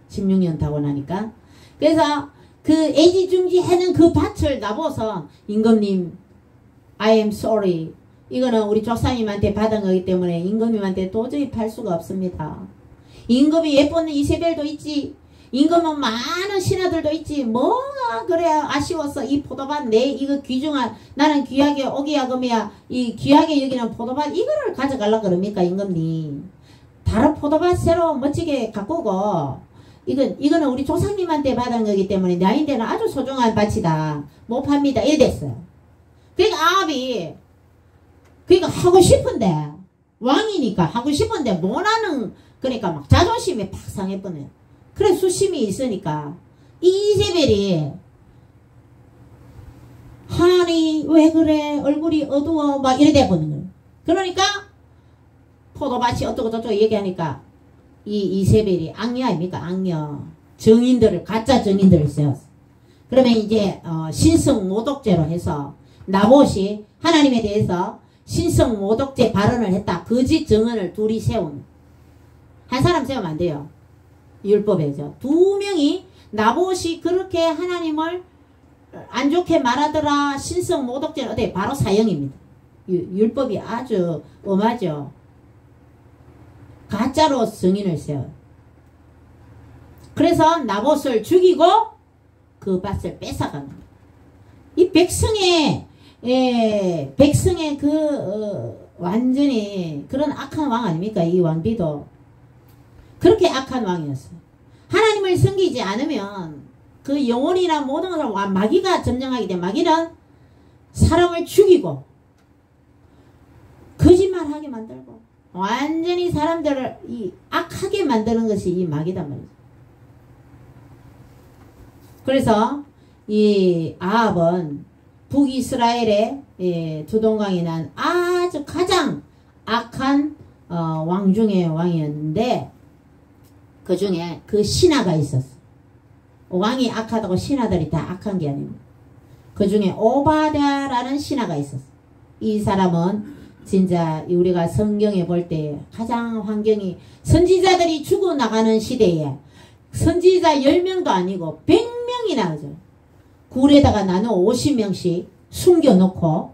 16년 타고 나니까. 그래서 그 애지중지하는 그 밭을 나보서 임금님 I am sorry. 이거는 우리 조상님한테 받은 거기 때문에 임금님한테 도저히 팔 수가 없습니다. 임금이 예쁜 이세벨도 있지. 임금은 많은 신하들도 있지. 뭐가 그래야 아쉬웠어. 이 포도밭 내 이거 귀중한 나는 귀하게 오기야금이야. 이 귀하게 여기는 포도밭 이거를 가져가려고 그럽니까 임금님. 다른 포도밭 새로 멋지게 가꾸고 이거는 우리 조상님한테 받은 거기 때문에 나인데는 아주 소중한 밭이다. 못 팝니다. 이랬어요. 그러니까 아합이 그러니까 하고 싶은데 왕이니까 하고 싶은데 못하는 그러니까 막 자존심이 팍 상해버려요. 그래 수심이 있으니까 이세벨이 하니 왜 그래 얼굴이 어두워 막 이래 돼버리는 거예요. 그러니까 포도밭이 어쩌고 저쩌고 얘기하니까 이세벨이 악녀 아닙니까? 악녀 정인들을 가짜 정인들을 세웠어. 그러면 이제 신성모독죄로 해서 나봇이 하나님에 대해서 신성모독죄 발언을 했다. 거짓 증언을 둘이 세운. 한 사람 세우면 안 돼요. 율법에죠. 2명이 나봇이 그렇게 하나님을 안 좋게 말하더라. 신성모독죄는 어때? 바로 사형입니다. 율법이 아주 엄하죠. 가짜로 증인을 세워요. 그래서 나봇을 죽이고 그 밭을 뺏어가는 거예요. 이 백성의 완전히 그런 악한 왕 아닙니까? 이 왕비도 그렇게 악한 왕이었어요. 하나님을 섬기지 않으면 그 영혼이나 모든 것을 마귀가 점령하기 때문에 마귀는 사람을 죽이고 거짓말하게 만들고 완전히 사람들을 악하게 만드는 것이 이 마귀단 말이죠. 그래서 이 아합은 북이스라엘의 두동강이 난 아주 가장 악한 왕 중의 왕이었는데, 그 중에 그 신하가 있었어. 왕이 악하다고 신하들이 다 악한 게 아닙니다. 그 중에 오바댜라는 신하가 있었어. 이 사람은 진짜 우리가 성경에 볼 때 가장 환경이, 선지자들이 죽어나가는 시대에 선지자 10명도 아니고 100명이나 하죠. 굴에다가 나눠 50명씩 숨겨놓고,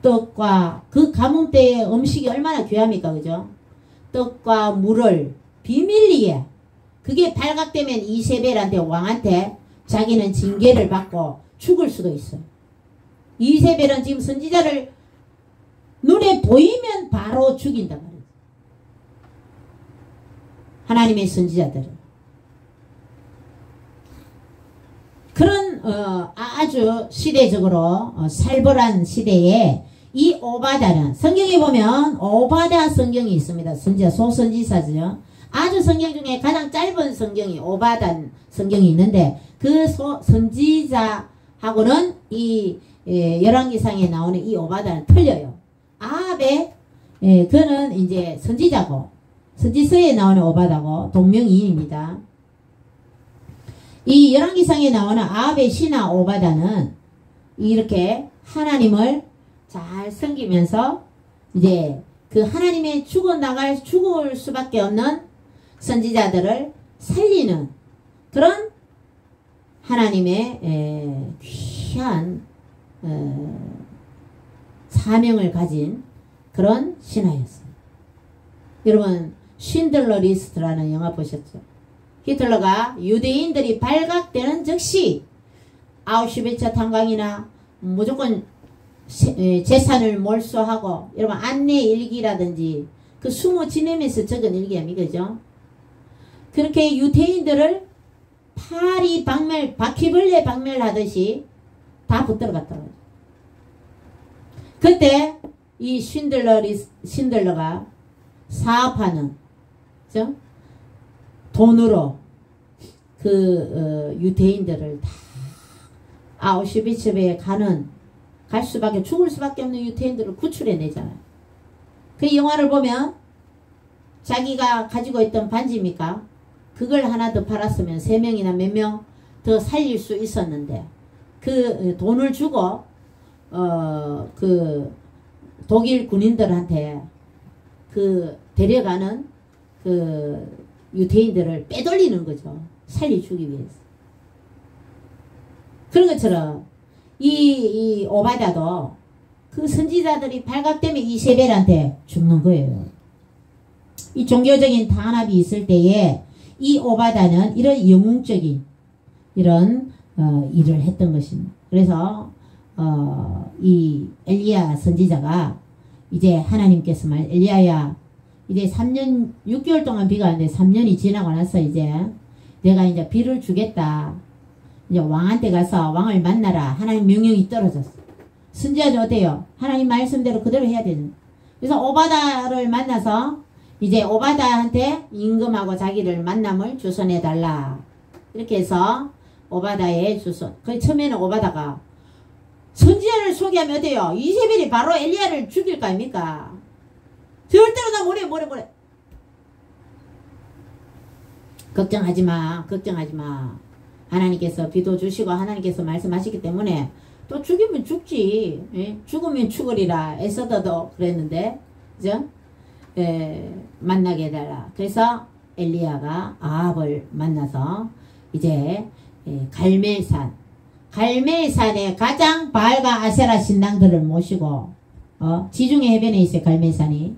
떡과 그 가뭄 때의 음식이 얼마나 귀합니까, 그죠? 떡과 물을 비밀리에, 그게 발각되면 이세벨한테, 왕한테 자기는 징계를 받고 죽을 수도 있어요. 이세벨은 지금 선지자를 눈에 보이면 바로 죽인단 말이에요. 하나님의 선지자들은. 그런 아주 시대적으로 살벌한 시대에 이 오바댜는, 성경에 보면 오바댜 성경이 있습니다. 선지자, 소선지사죠. 아주 성경 중에 가장 짧은 성경이 오바댜 성경이 있는데, 그 선지자하고는 이 열왕기상에 나오는 이 오바댜는 틀려요. 아합의 그는 이제 선지자고, 선지서에 나오는 오바댜고 동명이인입니다. 이 열왕기상에 나오는 아합의 신하 오바댜는 이렇게 하나님을 잘 섬기면서 이제 그 하나님의 죽을 수밖에 없는 선지자들을 살리는 그런 하나님의 귀한 사명을 가진 그런 신하였습니다. 여러분, 쉰들러 리스트라는 영화 보셨죠? 히틀러가 유대인들이 발각되는 즉시 아우슈비츠 탄광이나 무조건 재산을 몰수하고, 여러분 안내 일기라든지 그 숨어 지내면서 적은 일기 아닙니까? 그죠? 그렇게 유대인들을 파리 박멸, 바퀴벌레 박멸하듯이 다 붙들어 갔더라고요. 그때 이 쉰들러가 사업하는, 그죠? 돈으로 그 유대인들을 다 아우슈비츠에 갈 수밖에, 죽을 수밖에 없는 유대인들을 구출해내잖아요. 그 영화를 보면 자기가 가지고 있던 반지입니까? 그걸 하나 더 팔았으면 3명이나 몇 명 더 살릴 수 있었는데, 그 돈을 주고 그 독일 군인들한테 그 데려가는 그 유대인들을 빼돌리는 거죠. 살려주기 위해서. 그런 것처럼 이 오바댜도 그 선지자들이 발각되면 이세벨한테 죽는 거예요. 이 종교적인 탄압이 있을 때에 이 오바댜는 이런 영웅적인 이런 일을 했던 것입니다. 그래서 이 엘리야 선지자가 이제 하나님께서 엘리야야, 이제 3년 6개월 동안 비가 왔는데 3년이 지나고 나서 이제 내가 이제 비를 주겠다. 이제 왕한테 가서 왕을 만나라. 하나님 명령이 떨어졌어. 선지자는 어때요? 하나님 말씀대로 그대로 해야 되는. 그래서 오바댜를 만나서 이제 오바댜한테 임금하고 자기를 만남을 주선해달라. 이렇게 해서 오바댜의 주선. 그 처음에는 오바댜가 선지자를 소개하면 어때요? 이세벨이 바로 엘리야를 죽일 거 아닙니까? 절대로 나 뭐래. 걱정하지마. 하나님께서 비도 주시고 하나님께서 말씀하시기 때문에 또 죽이면 죽지. 예? 죽으면 죽으리라. 에서더도 그랬는데, 그죠? 만나게 해달라. 그래서 엘리야가 아합을 만나서 이제 갈멜산에 가장 바알과 아세라 신당들을 모시고, 지중해 해변에 있어요. 갈멜산이.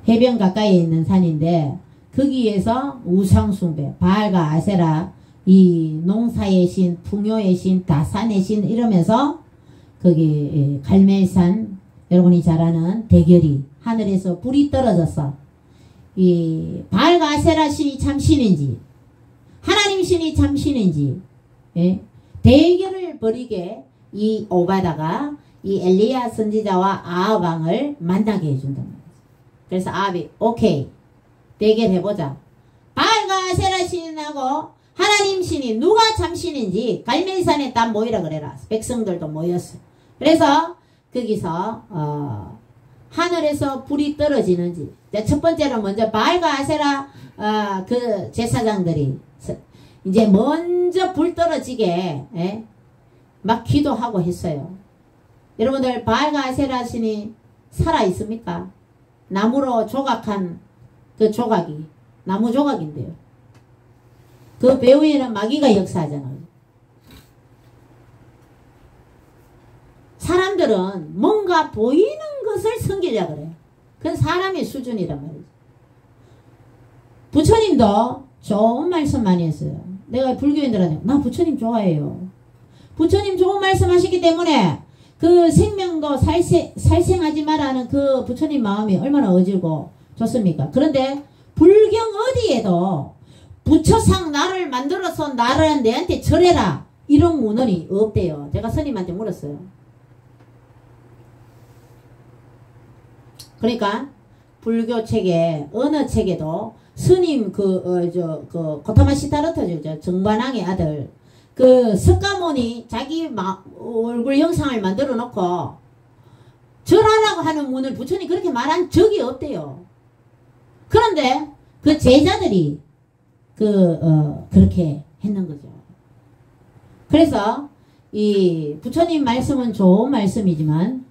해변 가까이에 있는 산인데, 거기에서 우상숭배, 바알과 아세라, 이 농사의 신, 풍요의 신, 다산의 신 이러면서 거기 갈멜산, 여러분이 잘 아는 대결이 하늘에서 불이 떨어졌어. 이 바알과 아세라 신이 참 신인지 하나님 신이 참 신인지, 예? 대결을 벌이게 이 오바다가 이 엘리야 선지자와 아합 왕을 만나게 해준단 말이죠. 그래서 아합이 오케이 대결해보자. 바알과 아세라 신하고 하나님 신이 누가 참신인지 갈멜산에 다 모이라 그래라. 백성들도 모였어. 그래서 거기서 하늘에서 불이 떨어지는지. 첫 번째로 먼저 바알과 아세라 그 제사장들이 이제 먼저 불 떨어지게 막 기도하고 했어요. 여러분들 바알과 아세라 신이 살아 있습니까? 나무로 조각한 그 조각이 나무 조각인데요. 그 배후에는 마귀가 역사하잖아요. 사람들은 뭔가 보이는 것을 섬기려고 그래요. 그건 사람의 수준이란 말이죠. 부처님도 좋은 말씀 많이 했어요. 내가 불교인들한테 나 부처님 좋아해요. 부처님 좋은 말씀 하시기 때문에 그 생명도 살생하지 말라는 그 부처님 마음이 얼마나 어질고 좋습니까? 그런데 불경 어디에도 부처상 나를 만들어서 나를 내한테 절해라 이런 문헌이 없대요. 제가 스님한테 물었어요. 그러니까 불교 책에 어느 책에도 스님 고타마 시타르토죠. 정관왕의 아들 그 석가모니 자기 얼굴 형상을 만들어 놓고 절하라고 하는 문을 부처님 그렇게 말한 적이 없대요. 그런데 그 제자들이 그렇게 했는 거죠. 그래서 이 부처님 말씀은 좋은 말씀이지만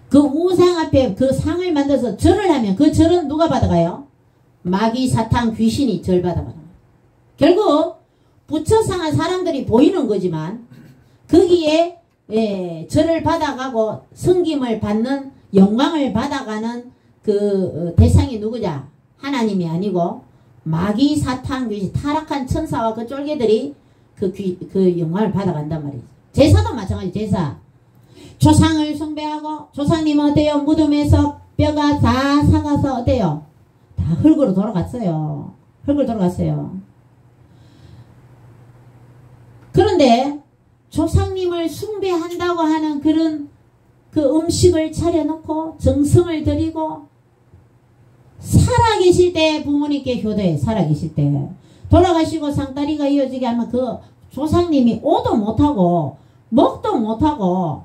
그 우상 앞에 그 상을 만들어서 절을 하면 그 절은 누가 받아가요? 마귀 사탄 귀신이 절 받아가요. 결국 부처상은 사람들이 보이는 거지만 거기에 절을 받아가고 성김을 받는 영광을 받아가는 그 대상이 누구냐? 하나님이 아니고 마귀 사탄 귀신 타락한 천사와 그 쫄개들이 그 영광을 받아간단 말이죠. 제사도 마찬가지. 제사 조상을 숭배하고 조상님은 어때요? 무덤에서 뼈가 다 삭아서 어때요? 다 흙으로 돌아갔어요. 그런데 조상님을 숭배한다고 하는 그런 그 음식을 차려놓고 정성을 들이고 살아계실 때 부모님께 효도해. 살아계실 때 돌아가시고 상다리가 이어지게 하면 그 조상님이 오도 못하고 먹도 못하고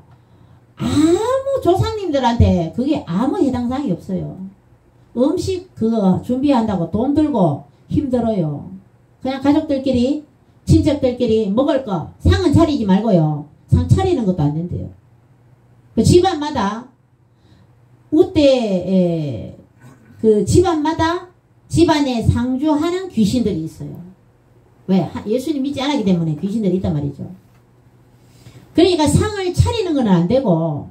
아무 조상님들한테 그게 아무 해당사항이 없어요. 음식 그거 준비한다고 돈 들고 힘들어요. 그냥 가족들끼리 친척들끼리 먹을 거 상은 차리지 말고요. 상 차리는 것도 안 된대요. 그 집안마다 우때 그 집안마다 집안에 상주하는 귀신들이 있어요. 왜? 예수님 믿지 않았기 때문에 귀신들이 있단 말이죠. 그러니까 상을 차리는 건 안 되고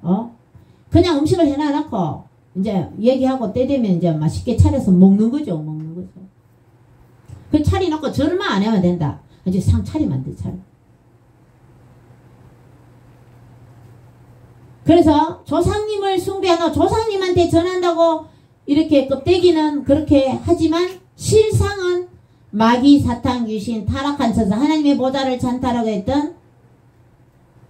그냥 음식을 해놔놓고 이제 얘기하고 때 되면 이제 맛있게 차려서 먹는 거죠. 그 차려놓고 절만 안 하면 된다. 이제 상 차리면 안 돼. 그래서 조상님을 숭배하고 조상님한테 전한다고 이렇게 껍데기는 그렇게 하지만 실상은 마귀 사탄 귀신 타락한 천사 하나님의 보좌를 찬탈하고 했던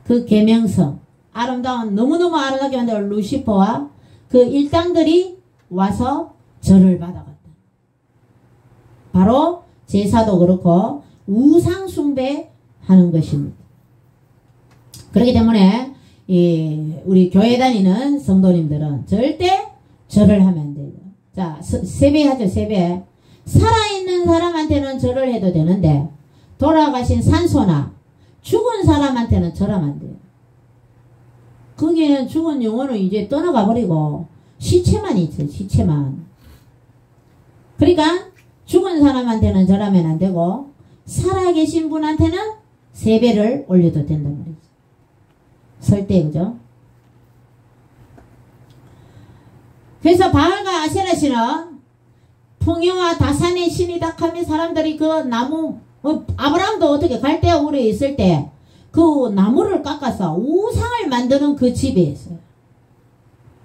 그 계명성 아름다운 너무너무 아름답게 만든 루시퍼와 그 일당들이 와서 절을 받아갔다. 바로 제사도 그렇고 우상 숭배하는 것입니다. 그렇기 때문에 우리 교회 다니는 성도님들은 절대 절을 하면 안 돼요. 자, 세배하죠. 세배. 살아있는 사람한테는 절을 해도 되는데 돌아가신 산소나 죽은 사람한테는 절하면 안 돼요. 거기에는 죽은 영혼은 이제 떠나가 버리고 시체만 있어요. 시체만. 그러니까 죽은 사람한테는 절하면 안 되고 살아계신 분한테는 세배를 올려도 된단 말이죠. 설대 그죠? 그래서 바알과 아세라 신은 풍요와 다산의 신이다 하면 사람들이 그 나무 아브라함도 어떻게 갈대아 우르에 있을 때 그 나무를 깎아서 우상을 만드는 그 집에 있어요.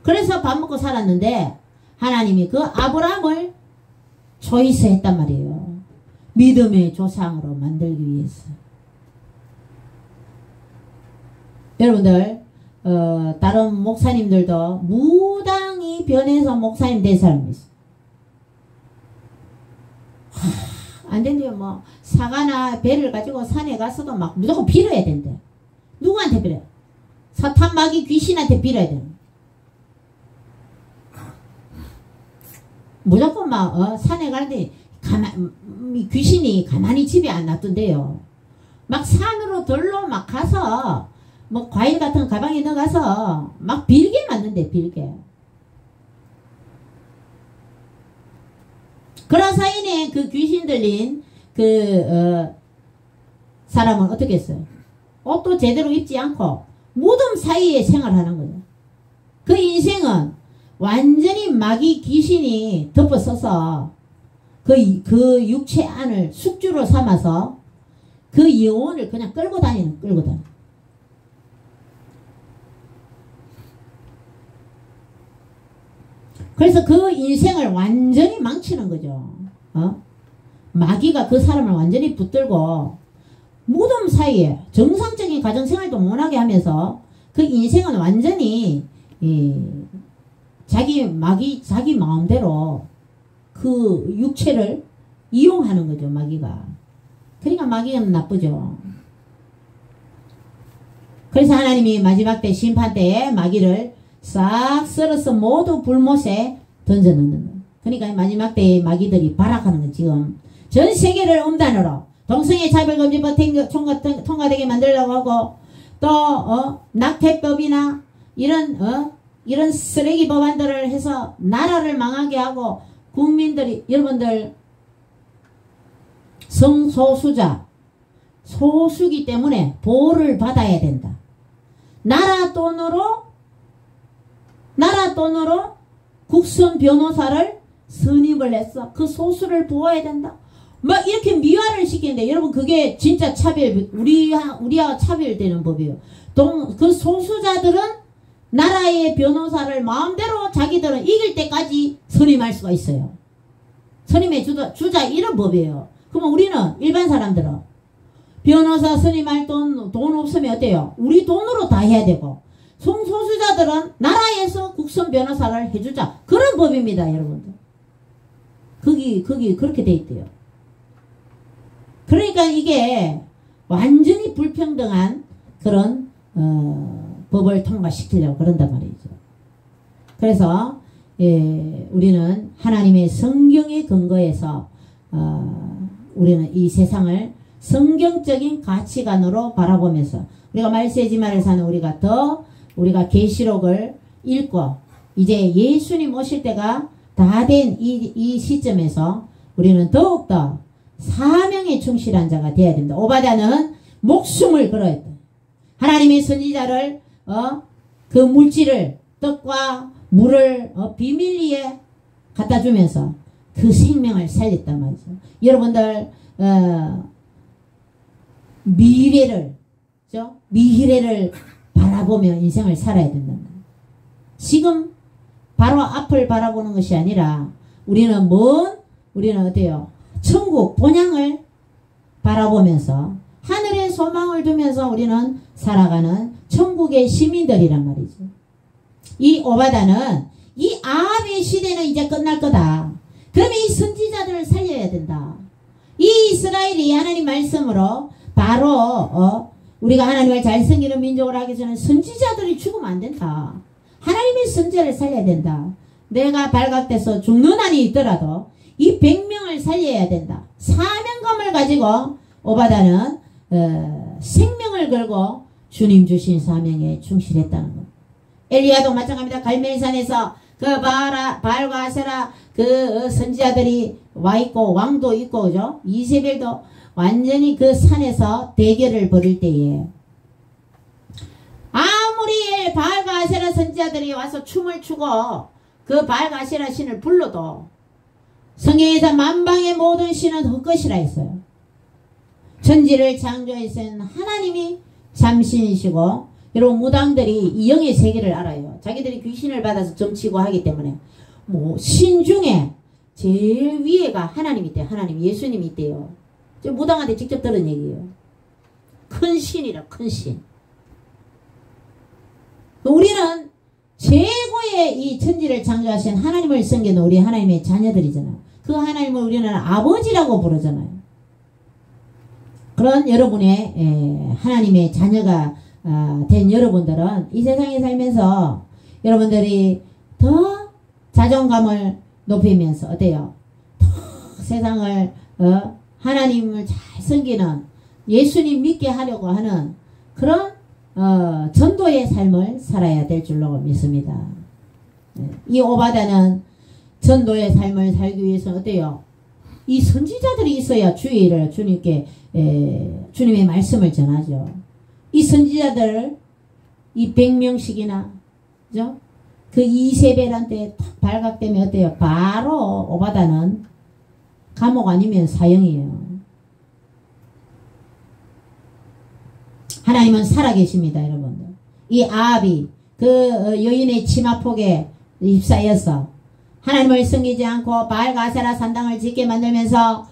그래서 밥 먹고 살았는데 하나님이 그 아브라함을 초이스했단 말이에요. 믿음의 조상으로 만들기 위해서. 여러분들 다른 목사님들도 무당이 변해서 목사님 된 사람이 있어요. 안 된대요. 뭐 사과나 배를 가지고 산에 가서도 막 무조건 빌어야 된대. 누구한테 빌어요? 사탄 마귀 귀신한테 빌어야 돼. 무조건 막 산에 가는데 귀신이 가만히 집에 안 놔둔대요. 막 산으로 들로 막 가서 뭐 과일 같은 가방에 넣어가서 막 빌게 만든대. 빌게. 그런 사이에 그 귀신 들린 사람은 어떻게 했어요? 옷도 제대로 입지 않고 무덤 사이에 생활하는 거예요. 그 인생은 완전히 마귀 귀신이 덮어서서 그 육체 안을 숙주로 삼아서 그 영혼을 그냥 끌고 다니는. 그래서 그 인생을 완전히 망치는 거죠. 마귀가 그 사람을 완전히 붙들고 무덤 사이에 정상적인 가정생활도 못하게 하면서 그 인생은 완전히 자기 마음대로 그 육체를 이용하는 거죠. 마귀가. 그러니까 마귀는 나쁘죠. 그래서 하나님이 마지막 때 심판 때에 마귀를 싹 썰어서 모두 불못에 던져넣는 거예요. 그러니까 마지막 때에 마귀들이 발악하는 거예요. 지금 전 세계를 음란으로 동성애 차별금지법 통과되게 만들려고 하고 또 낙태법이나 이런 쓰레기 법안들을 해서 나라를 망하게 하고 국민들이 여러분들 성소수자 소수기 때문에 보호를 받아야 된다. 나라 돈으로 국선 변호사를 선임을 했어. 그 소수를 보호해야 된다. 막 이렇게 미화를 시키는데 여러분 그게 진짜 차별, 우리와 차별되는 법이에요. 그 소수자들은 나라의 변호사를 마음대로 자기들은 이길 때까지 선임할 수가 있어요. 선임해 주자 이런 법이에요. 그러면 우리는 일반 사람들은 변호사 선임할 돈 없으면 어때요? 우리 돈으로 다 해야 되고 성소수자들은 나라에서 국선 변호사를 해주자. 그런 법입니다, 여러분들. 거기 그렇게 돼 있대요. 그러니까 이게 완전히 불평등한 그런 법을 통과시키려고 그런단 말이죠. 그래서 우리는 하나님의 성경의 근거에서 우리는 이 세상을 성경적인 가치관으로 바라보면서 우리가 말세지마를 사는 우리가 계시록을 읽고 이제 예수님 오실 때가 다 된 이 시점에서 우리는 더욱더 사명에 충실한 자가 되어야 됩니다. 오바댜는 목숨을 걸어했다. 하나님의 선지자를 그 물질을 떡과 물을 비밀리에 갖다 주면서 그 생명을 살렸단 말이죠. 여러분들 미래를 바라보며 인생을 살아야 된단 말이에요. 지금 바로 앞을 바라보는 것이 아니라 우리는 어때요? 천국 본향을 바라보면서 하늘의 소망을 두면서 우리는 살아가는 천국의 시민들이란 말이죠. 이 오바댜는 이 아합의 시대는 이제 끝날 거다. 그러면 이 선지자들을 살려야 된다. 이 이스라엘이 하나님 말씀으로 바로 우리가 하나님을 잘 섬기는 민족을 하기 전에 선지자들이 죽으면 안 된다. 하나님의 선지자를 살려야 된다. 내가 발각돼서 죽는 한이 있더라도 이 100명을 살려야 된다. 사명감을 가지고 오바댜는 생명을 걸고 주님 주신 사명에 충실했다는 것. 엘리야도 마찬가지입니다. 갈멜산에서 그 바알과 아세라 그 선지자들이 와 있고 왕도 있고 그죠? 이세벨도 완전히 그 산에서 대결을 벌일 때에 아무리 바알과 아세라 선지자들이 와서 춤을 추고 그 바알과 아세라 신을 불러도 성경에서 만방의 모든 신은 헛것이라 했어요. 천지를 창조하신 하나님이 참신이시고 여러분 무당들이 이 영의 세계를 알아요. 자기들이 귀신을 받아서 점치고 하기 때문에 뭐 신 중에 제일 위에가 하나님이 있대요. 하나님 예수님이 있대요. 저 무당한테 직접 들은 얘기예요. 큰 신이라 큰 신. 우리는 최고의 이 천지를 창조하신 하나님을 섬기는 우리 하나님의 자녀들이잖아요. 그 하나님을 우리는 아버지라고 부르잖아요. 그런 여러분의 하나님의 자녀가 된 여러분들은 이 세상에 살면서 여러분들이 더 자존감을 높이면서 어때요? 더 세상을 하나님을 잘 섬기는 예수님 믿게 하려고 하는 그런 전도의 삶을 살아야 될 줄로 믿습니다. 이 오바다는 전도의 삶을 살기 위해서 어때요? 이 선지자들이 있어야 주의를 주님께 주님의 말씀을 전하죠. 이 선지자들 이 100명씩이나 그죠? 그 이세벨한테 탁 발각되면 어때요? 바로 오바다는 감옥 아니면 사형이에요. 하나님은 살아계십니다, 여러분들. 이 아합이 그 여인의 치마폭에 휩싸여서 하나님을 섬기지 않고 바알 가세라 산당을 짓게 만들면서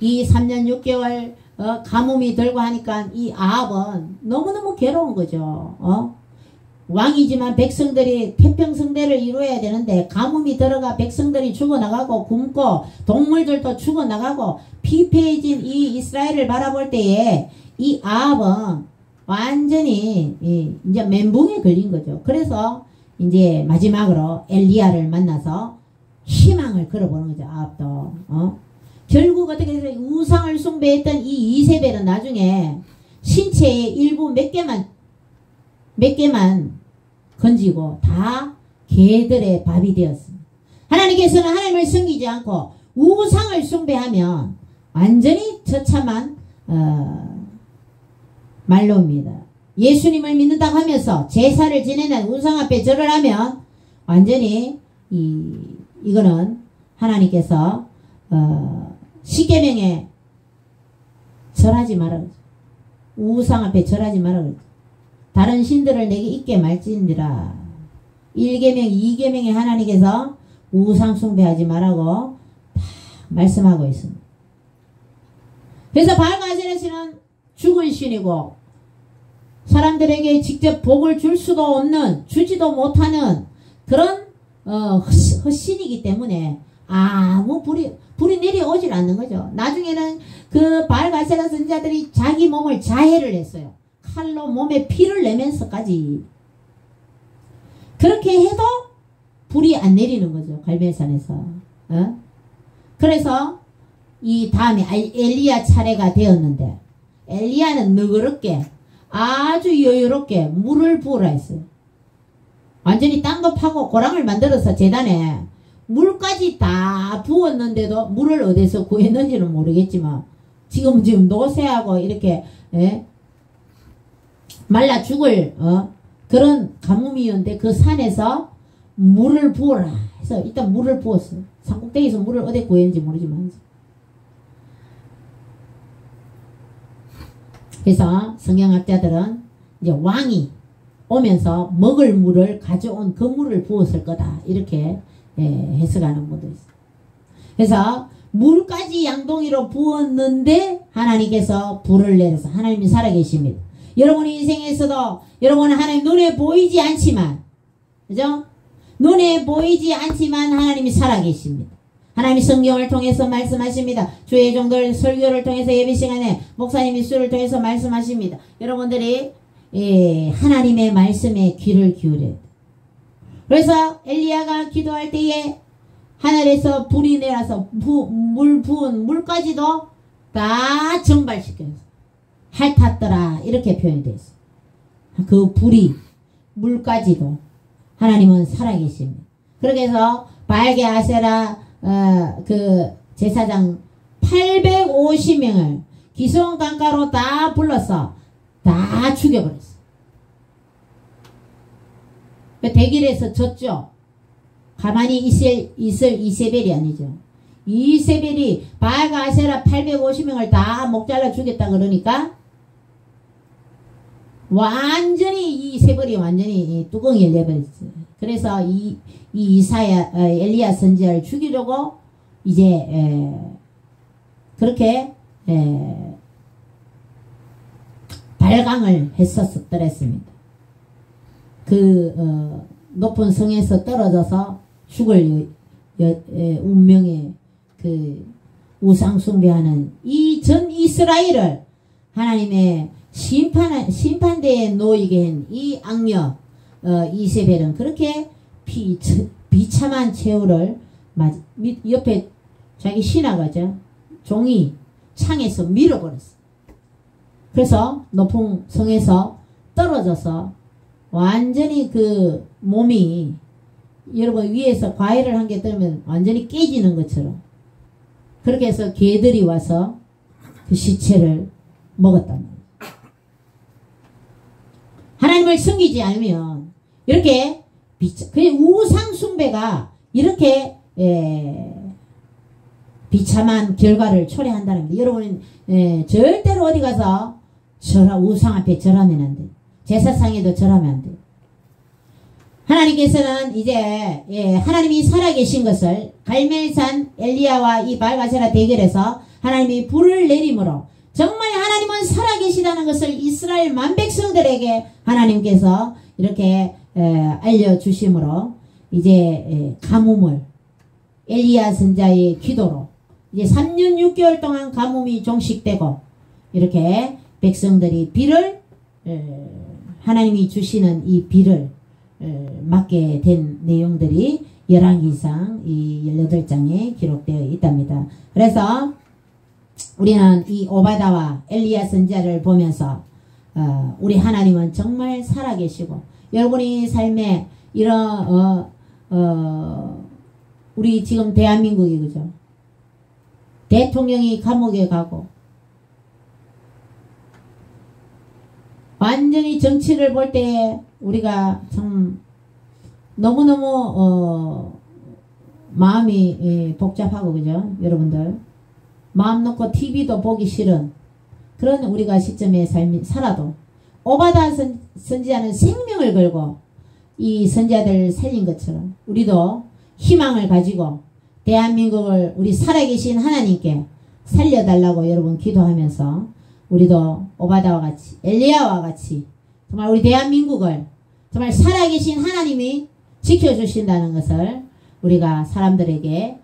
이 3년 6개월 가뭄이 들고 하니까 이 아합은 너무너무 괴로운 거죠. 왕이지만 백성들이 태평성대를 이루어야 되는데 가뭄이 들어가 백성들이 죽어나가고 굶고 동물들도 죽어나가고 피폐해진 이 이스라엘을 바라볼 때에 이 아합은 완전히 이제 멘붕에 걸린 거죠. 그래서 이제 마지막으로 엘리야를 만나서 희망을 걸어보는 거죠. 아합도. 결국 어떻게 해서 우상을 숭배했던 이 이세벨은 나중에 신체의 일부 몇 개만 건지고 다 개들의 밥이 되었습니다. 하나님께서는 하나님을 섬기지 않고 우상을 숭배하면 완전히 처참한 말로입니다. 예수님을 믿는다고 하면서 제사를 지내는 우상 앞에 절을 하면 완전히 이거는 하나님께서 십계명에 절하지 말아 그러죠. 우상 앞에 절하지 말아 그러죠. 다른 신들을 내게 있게 말지니라. 1계명 2계명에 하나님께서 우상 숭배하지 말라고 다 말씀하고 있습니다. 그래서 바알과 아세라 신은 죽은 신이고 사람들에게 직접 복을 줄 수도 없는, 주지도 못하는 그런 헛신이기 때문에 아무 불이 내려오질 않는 거죠. 나중에는 그 바알과 아세라 선지자들이 자기 몸을 자해를 했어요. 칼로 몸에 피를 내면서까지. 그렇게 해도 불이 안 내리는 거죠. 갈멜산에서. 그래서 이 다음에 엘리야 차례가 되었는데 엘리야는 너그럽게 아주 여유롭게 물을 부으라 했어요. 완전히 땅도 파고 고랑을 만들어서 재단에 물까지 다 부었는데도 물을 어디서 구했는지는 모르겠지만 지금 노새하고 이렇게 말라 죽을 그런 가뭄이었는데 그 산에서 물을 부어라 해서 일단 물을 부었어요. 산꼭대기에서 물을 어디 구했는지 모르지만. 그래서 성경학자들은 이제 왕이 오면서 먹을 물을 가져온 그 물을 부었을 거다 이렇게 해석하는 분도 있어요. 그래서 물까지 양동이로 부었는데 하나님께서 불을 내려서 하나님이 살아계십니다. 여러분 인생에서도 여러분은 하나님 눈에 보이지 않지만 그죠? 눈에 보이지 않지만 하나님이 살아계십니다. 하나님이 성경을 통해서 말씀하십니다. 주의 종들 설교를 통해서 예배 시간에 목사님이 수를 통해서 말씀하십니다. 여러분들이 하나님의 말씀에 귀를 기울여야 돼. 그래서 엘리야가 기도할 때에 하늘에서 불이 내려서 물 부은 물까지도 다 증발시켜서 핥았더라 이렇게 표현이 되어 있어요. 그 불이 물까지도 하나님은 살아계십니다. 그렇게 해서 바알게 아세라 그 제사장 850명을 기슭 강가로 다 불러서 다 죽여버렸어요. 대길에서 졌죠. 가만히 있을 이세벨이 아니죠. 이세벨이 바알과 아세라 850명을 다 목 잘라 죽였다 그러니까 완전히 이세벨이 완전히 뚜껑이 열려버렸어요. 그래서 엘리야 선지자를 죽이려고 이제 그렇게 발광을 했었더랬습니다. 높은 성에서 떨어져서 죽을 운명의 우상 숭배하는 이 전 이스라엘을 하나님의 심판대에 놓이게 한 이 악녀 이세벨은 그렇게 비참한 최후를 옆에 자기 신하가죠. 종이 창에서 밀어버렸어. 그래서 높은 성에서 떨어져서 완전히 몸이 여러분 위에서 과일을 한 개 떨면 완전히 깨지는 것처럼 그렇게 해서 개들이 와서 그 시체를 먹었단 말이에요. 하나님을 섬기지 않으면 이렇게 우상 숭배가 이렇게 비참한 결과를 초래한다는 겁니다. 여러분 절대로 어디 가서 우상 앞에 절하면 안 돼요. 제사상에도 절하면 안 돼요. 하나님께서는 이제 하나님이 살아계신 것을 갈멜산 엘리야와 이 발가세라 대결에서 하나님이 불을 내림으로 정말 하나님은 살아계시다는 것을 이스라엘 만백성들에게 하나님께서 이렇게 알려주심으로 이제 가뭄을 엘리야 선자의 기도로 이제 3년 6개월 동안 가뭄이 종식되고 이렇게 백성들이 비를 하나님이 주시는 이 비를 맞게 된 내용들이 열왕기상 이 18장에 기록되어 있답니다. 그래서 우리는 이 오바다와 엘리야 선지자를 보면서 우리 하나님은 정말 살아계시고 여러분이 삶에 이런 우리 지금 대한민국이 그죠? 대통령이 감옥에 가고 완전히 정치를 볼 때 우리가 참 너무너무 마음이 복잡하고 그죠? 여러분들 마음 놓고 TV도 보기 싫은 그런 우리가 시점에 살아도 오바다 선지자는 생명을 걸고 이 선지자들을 살린 것처럼 우리도 희망을 가지고 대한민국을 우리 살아계신 하나님께 살려달라고 여러분 기도하면서 우리도 오바다와 같이 엘리야와 같이 정말 우리 대한민국을 정말 살아계신 하나님이 지켜주신다는 것을 우리가 사람들에게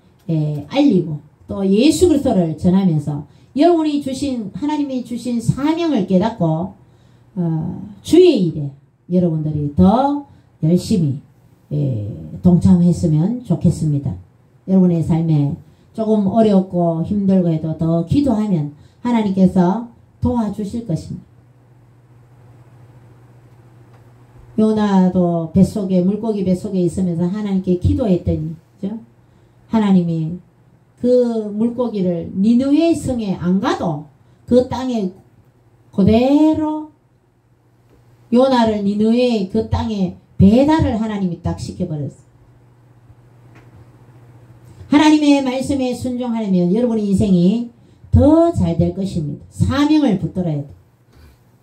알리고 또 예수 그리스도를 전하면서 여러분이 주신 하나님이 주신 사명을 깨닫고 주의 일에 여러분들이 더 열심히 동참했으면 좋겠습니다. 여러분의 삶에 조금 어렵고 힘들고 해도 더 기도하면 하나님께서 도와주실 것입니다. 요나도 뱃속에 물고기 뱃속에 있으면서 하나님께 기도했더니 그죠? 하나님이 그 물고기를 니느웨 성에 안 가도 그 땅에 그대로 요나를 니느웨 그 땅에 배달을 하나님이 딱 시켜버렸어요. 하나님의 말씀에 순종하려면 여러분의 인생이 더 잘 될 것입니다. 사명을 붙들어야 돼요.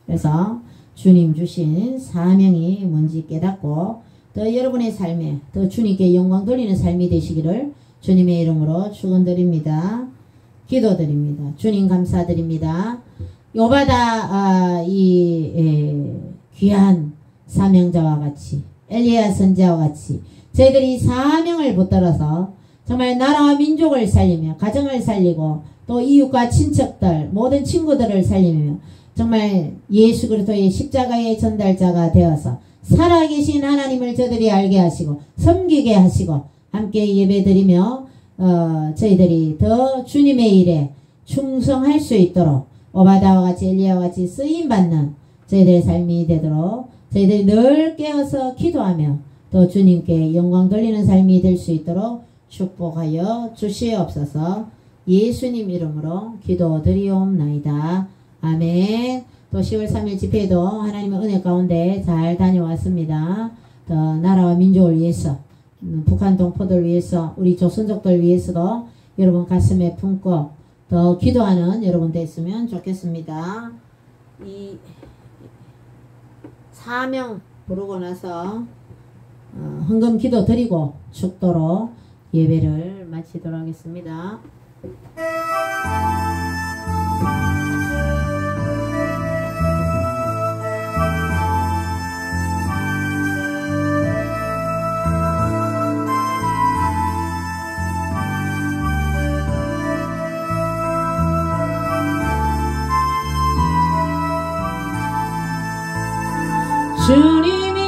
그래서 주님 주신 사명이 뭔지 깨닫고 더 여러분의 삶에 더 주님께 영광 돌리는 삶이 되시기를 주님의 이름으로 축원드립니다. 기도드립니다. 주님 감사드립니다. 오바다 귀한 사명자와 같이 엘리야 선지자와 같이 저희들이 사명을 붙들어서 정말 나라와 민족을 살리며 가정을 살리고 또 이웃과 친척들 모든 친구들을 살리며 정말 예수 그리스도의 십자가의 전달자가 되어서 살아계신 하나님을 저들이 알게 하시고 섬기게 하시고 함께 예배드리며 저희들이 더 주님의 일에 충성할 수 있도록 오바다와 같이 엘리야와 같이 쓰임받는 저희들의 삶이 되도록 저희들이 늘 깨어서 기도하며 또 주님께 영광 돌리는 삶이 될 수 있도록 축복하여 주시옵소서. 예수님 이름으로 기도드리옵나이다. 아멘. 또 10월 3일 집회도 하나님의 은혜 가운데 잘 다녀왔습니다. 더 나라와 민족을 위해서 북한 동포들 위해서 우리 조선족들 위해서도 여러분 가슴에 품고 더 기도하는 여러분 됐으면 좋겠습니다. 이 사명 부르고 나서 헌금 기도 드리고 축도로 예배를 마치도록 하겠습니다. 주님이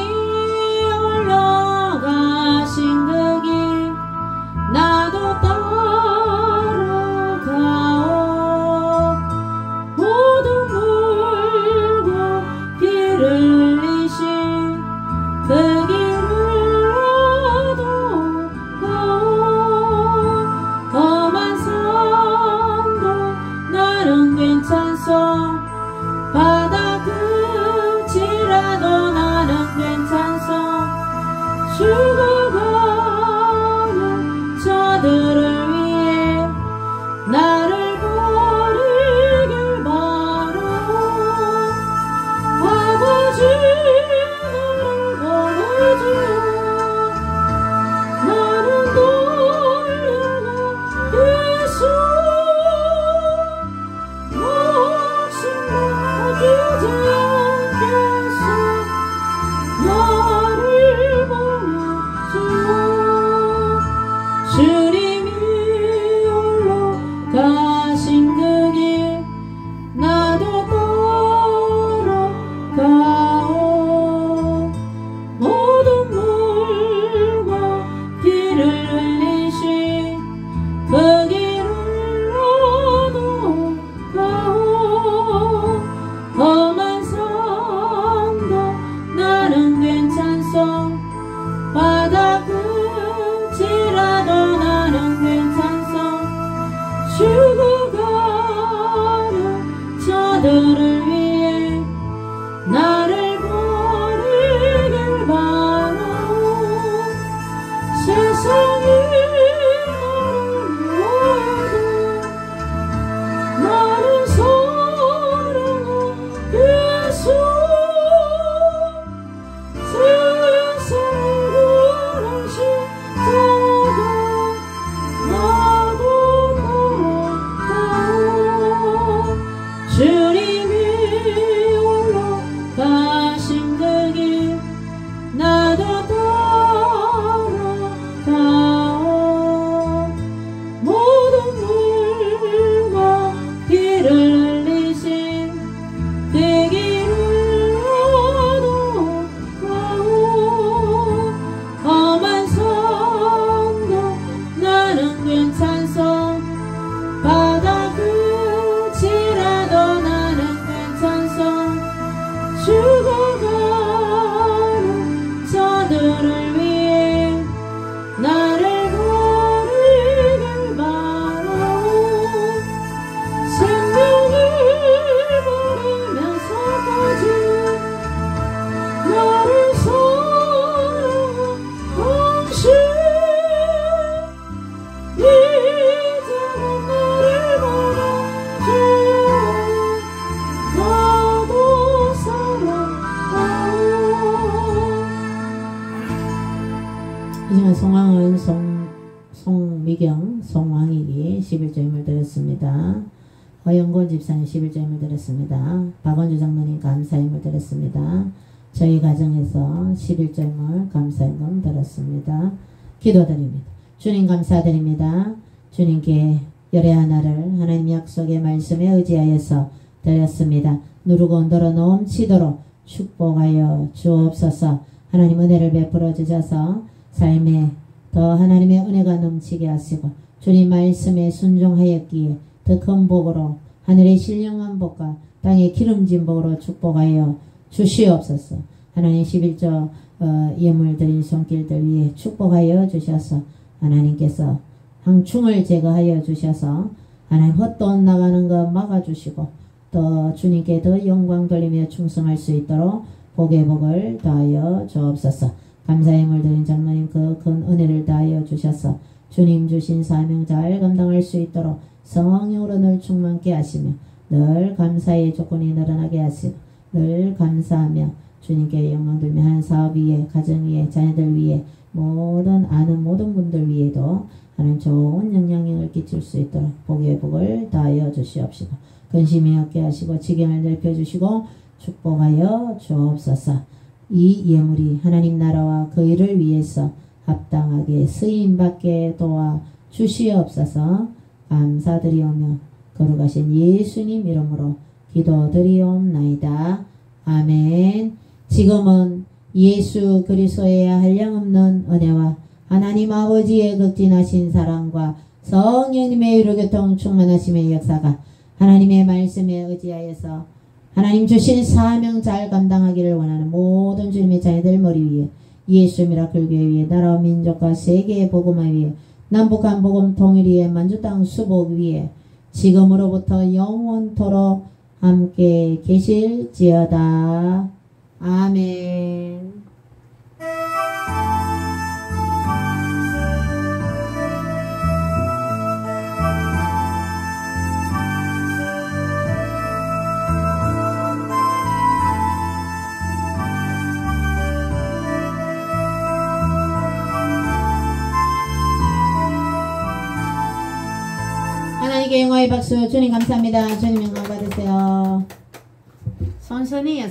올라가신 그 길 나도 따라가오. 모든 물과 피를 흘리신 그 길을 나도 가오. 험한 산도 나는 괜찮소. 바다 끝이라도 나는 괜찮소. 죽어가는 저들을 위해 나를 버리길 바라오. 아버지 나를 버려주오. 나는 돌려가겠소. 목숨 맡기지 않겠소. 나를 버려주오. 주님이 올라가신 그 길 나도 따라가오. 모든 물과 피를 흘리신 그 길을 나도 가오. 험한 산도 나는 괜찮소. 바다 끝이라도 나는 괜찮소. 죽어가는 저들을 위해 나를 버리길 바라오. 세상이 나를 사랑하겠소. 세상을 구원한 십자가 나도 따라가오. 주님이 올라가신 그 길 나도 따라가오. 모든 물과 피를 흘리신 그 길을 나도 가오. 험한 산도 나는 괜찮소. 바다 끝이라도 나는 괜찮소. 죽어가는 저들을 위해 나를 버리길 바라오. 생명을 버리면서까지 나를 사랑하신 이제는 나를 받아주오. 나도 사랑하오. 이 시간 송황은 송미경, 송왕익이 11조임을 드렸습니다. 허영곤 집사님 11조임을 드렸습니다. 박원주 장로님 감사임을 드렸습니다. 저희 가정에서 11조임을 감사임을 드렸습니다. 기도드립니다. 주님 감사드립니다. 주님께 열의 하나를 하나님 약속의 말씀에 의지하여서 드렸습니다. 누르고 늘어 넘치도록 축복하여 주옵소서. 하나님 은혜를 베풀어 주셔서 삶에 더 하나님의 은혜가 넘치게 하시고 주님 말씀에 순종하였기에 더 큰 복으로 하늘의 신령한 복과 땅의 기름진 복으로 축복하여 주시옵소서. 하나님 11조 예물 드린 손길들 위에 축복하여 주셔서 하나님께서 항충을 제거하여 주셔서 하나님 헛돈 나가는 것 막아주시고 또 주님께 더 영광 돌리며 충성할 수 있도록 복의 복을 더하여 주옵소서. 감사의 힘을 드린 장로님 그 큰 은혜를 다하여 주셔서 주님 주신 사명 잘 감당할 수 있도록 성령으로 늘 충만케 하시며 늘 감사의 조건이 늘어나게 하시고 늘 감사하며 주님께 영광 돌며 한 사업 위에 가정 위에 자녀들 위에 모든 아는 모든 분들 위에도 하나님 좋은 영향력을 끼칠 수 있도록 복의 복을 다하여 주시옵시고 근심이 없게 하시고 지경을 넓혀주시고 축복하여 주옵소서. 이 예물이 하나님 나라와 그 일을 위해서 합당하게 쓰임받게 도와 주시옵소서. 감사드리오며 거룩하신 예수님 이름으로 기도드리옵나이다. 아멘. 지금은 예수 그리스도의 한량없는 은혜와 하나님 아버지의 극진하신 사랑과 성령님의 위로교통 충만하심의 역사가 하나님의 말씀에 의지하여서 하나님 주신 사명 잘 감당하기를 원하는 모든 주님의 자녀들 머리 위에 예수 미라클 교회 위에 나라와 민족과 세계의 복음화 위에 남북한 복음 통일 위에 만주 땅 수복 위에 지금으로부터 영원토록 함께 계실지어다. 아멘. 하나님께 영광의 박수. 주님 감사합니다. 주님 영광 받으세요. 선선히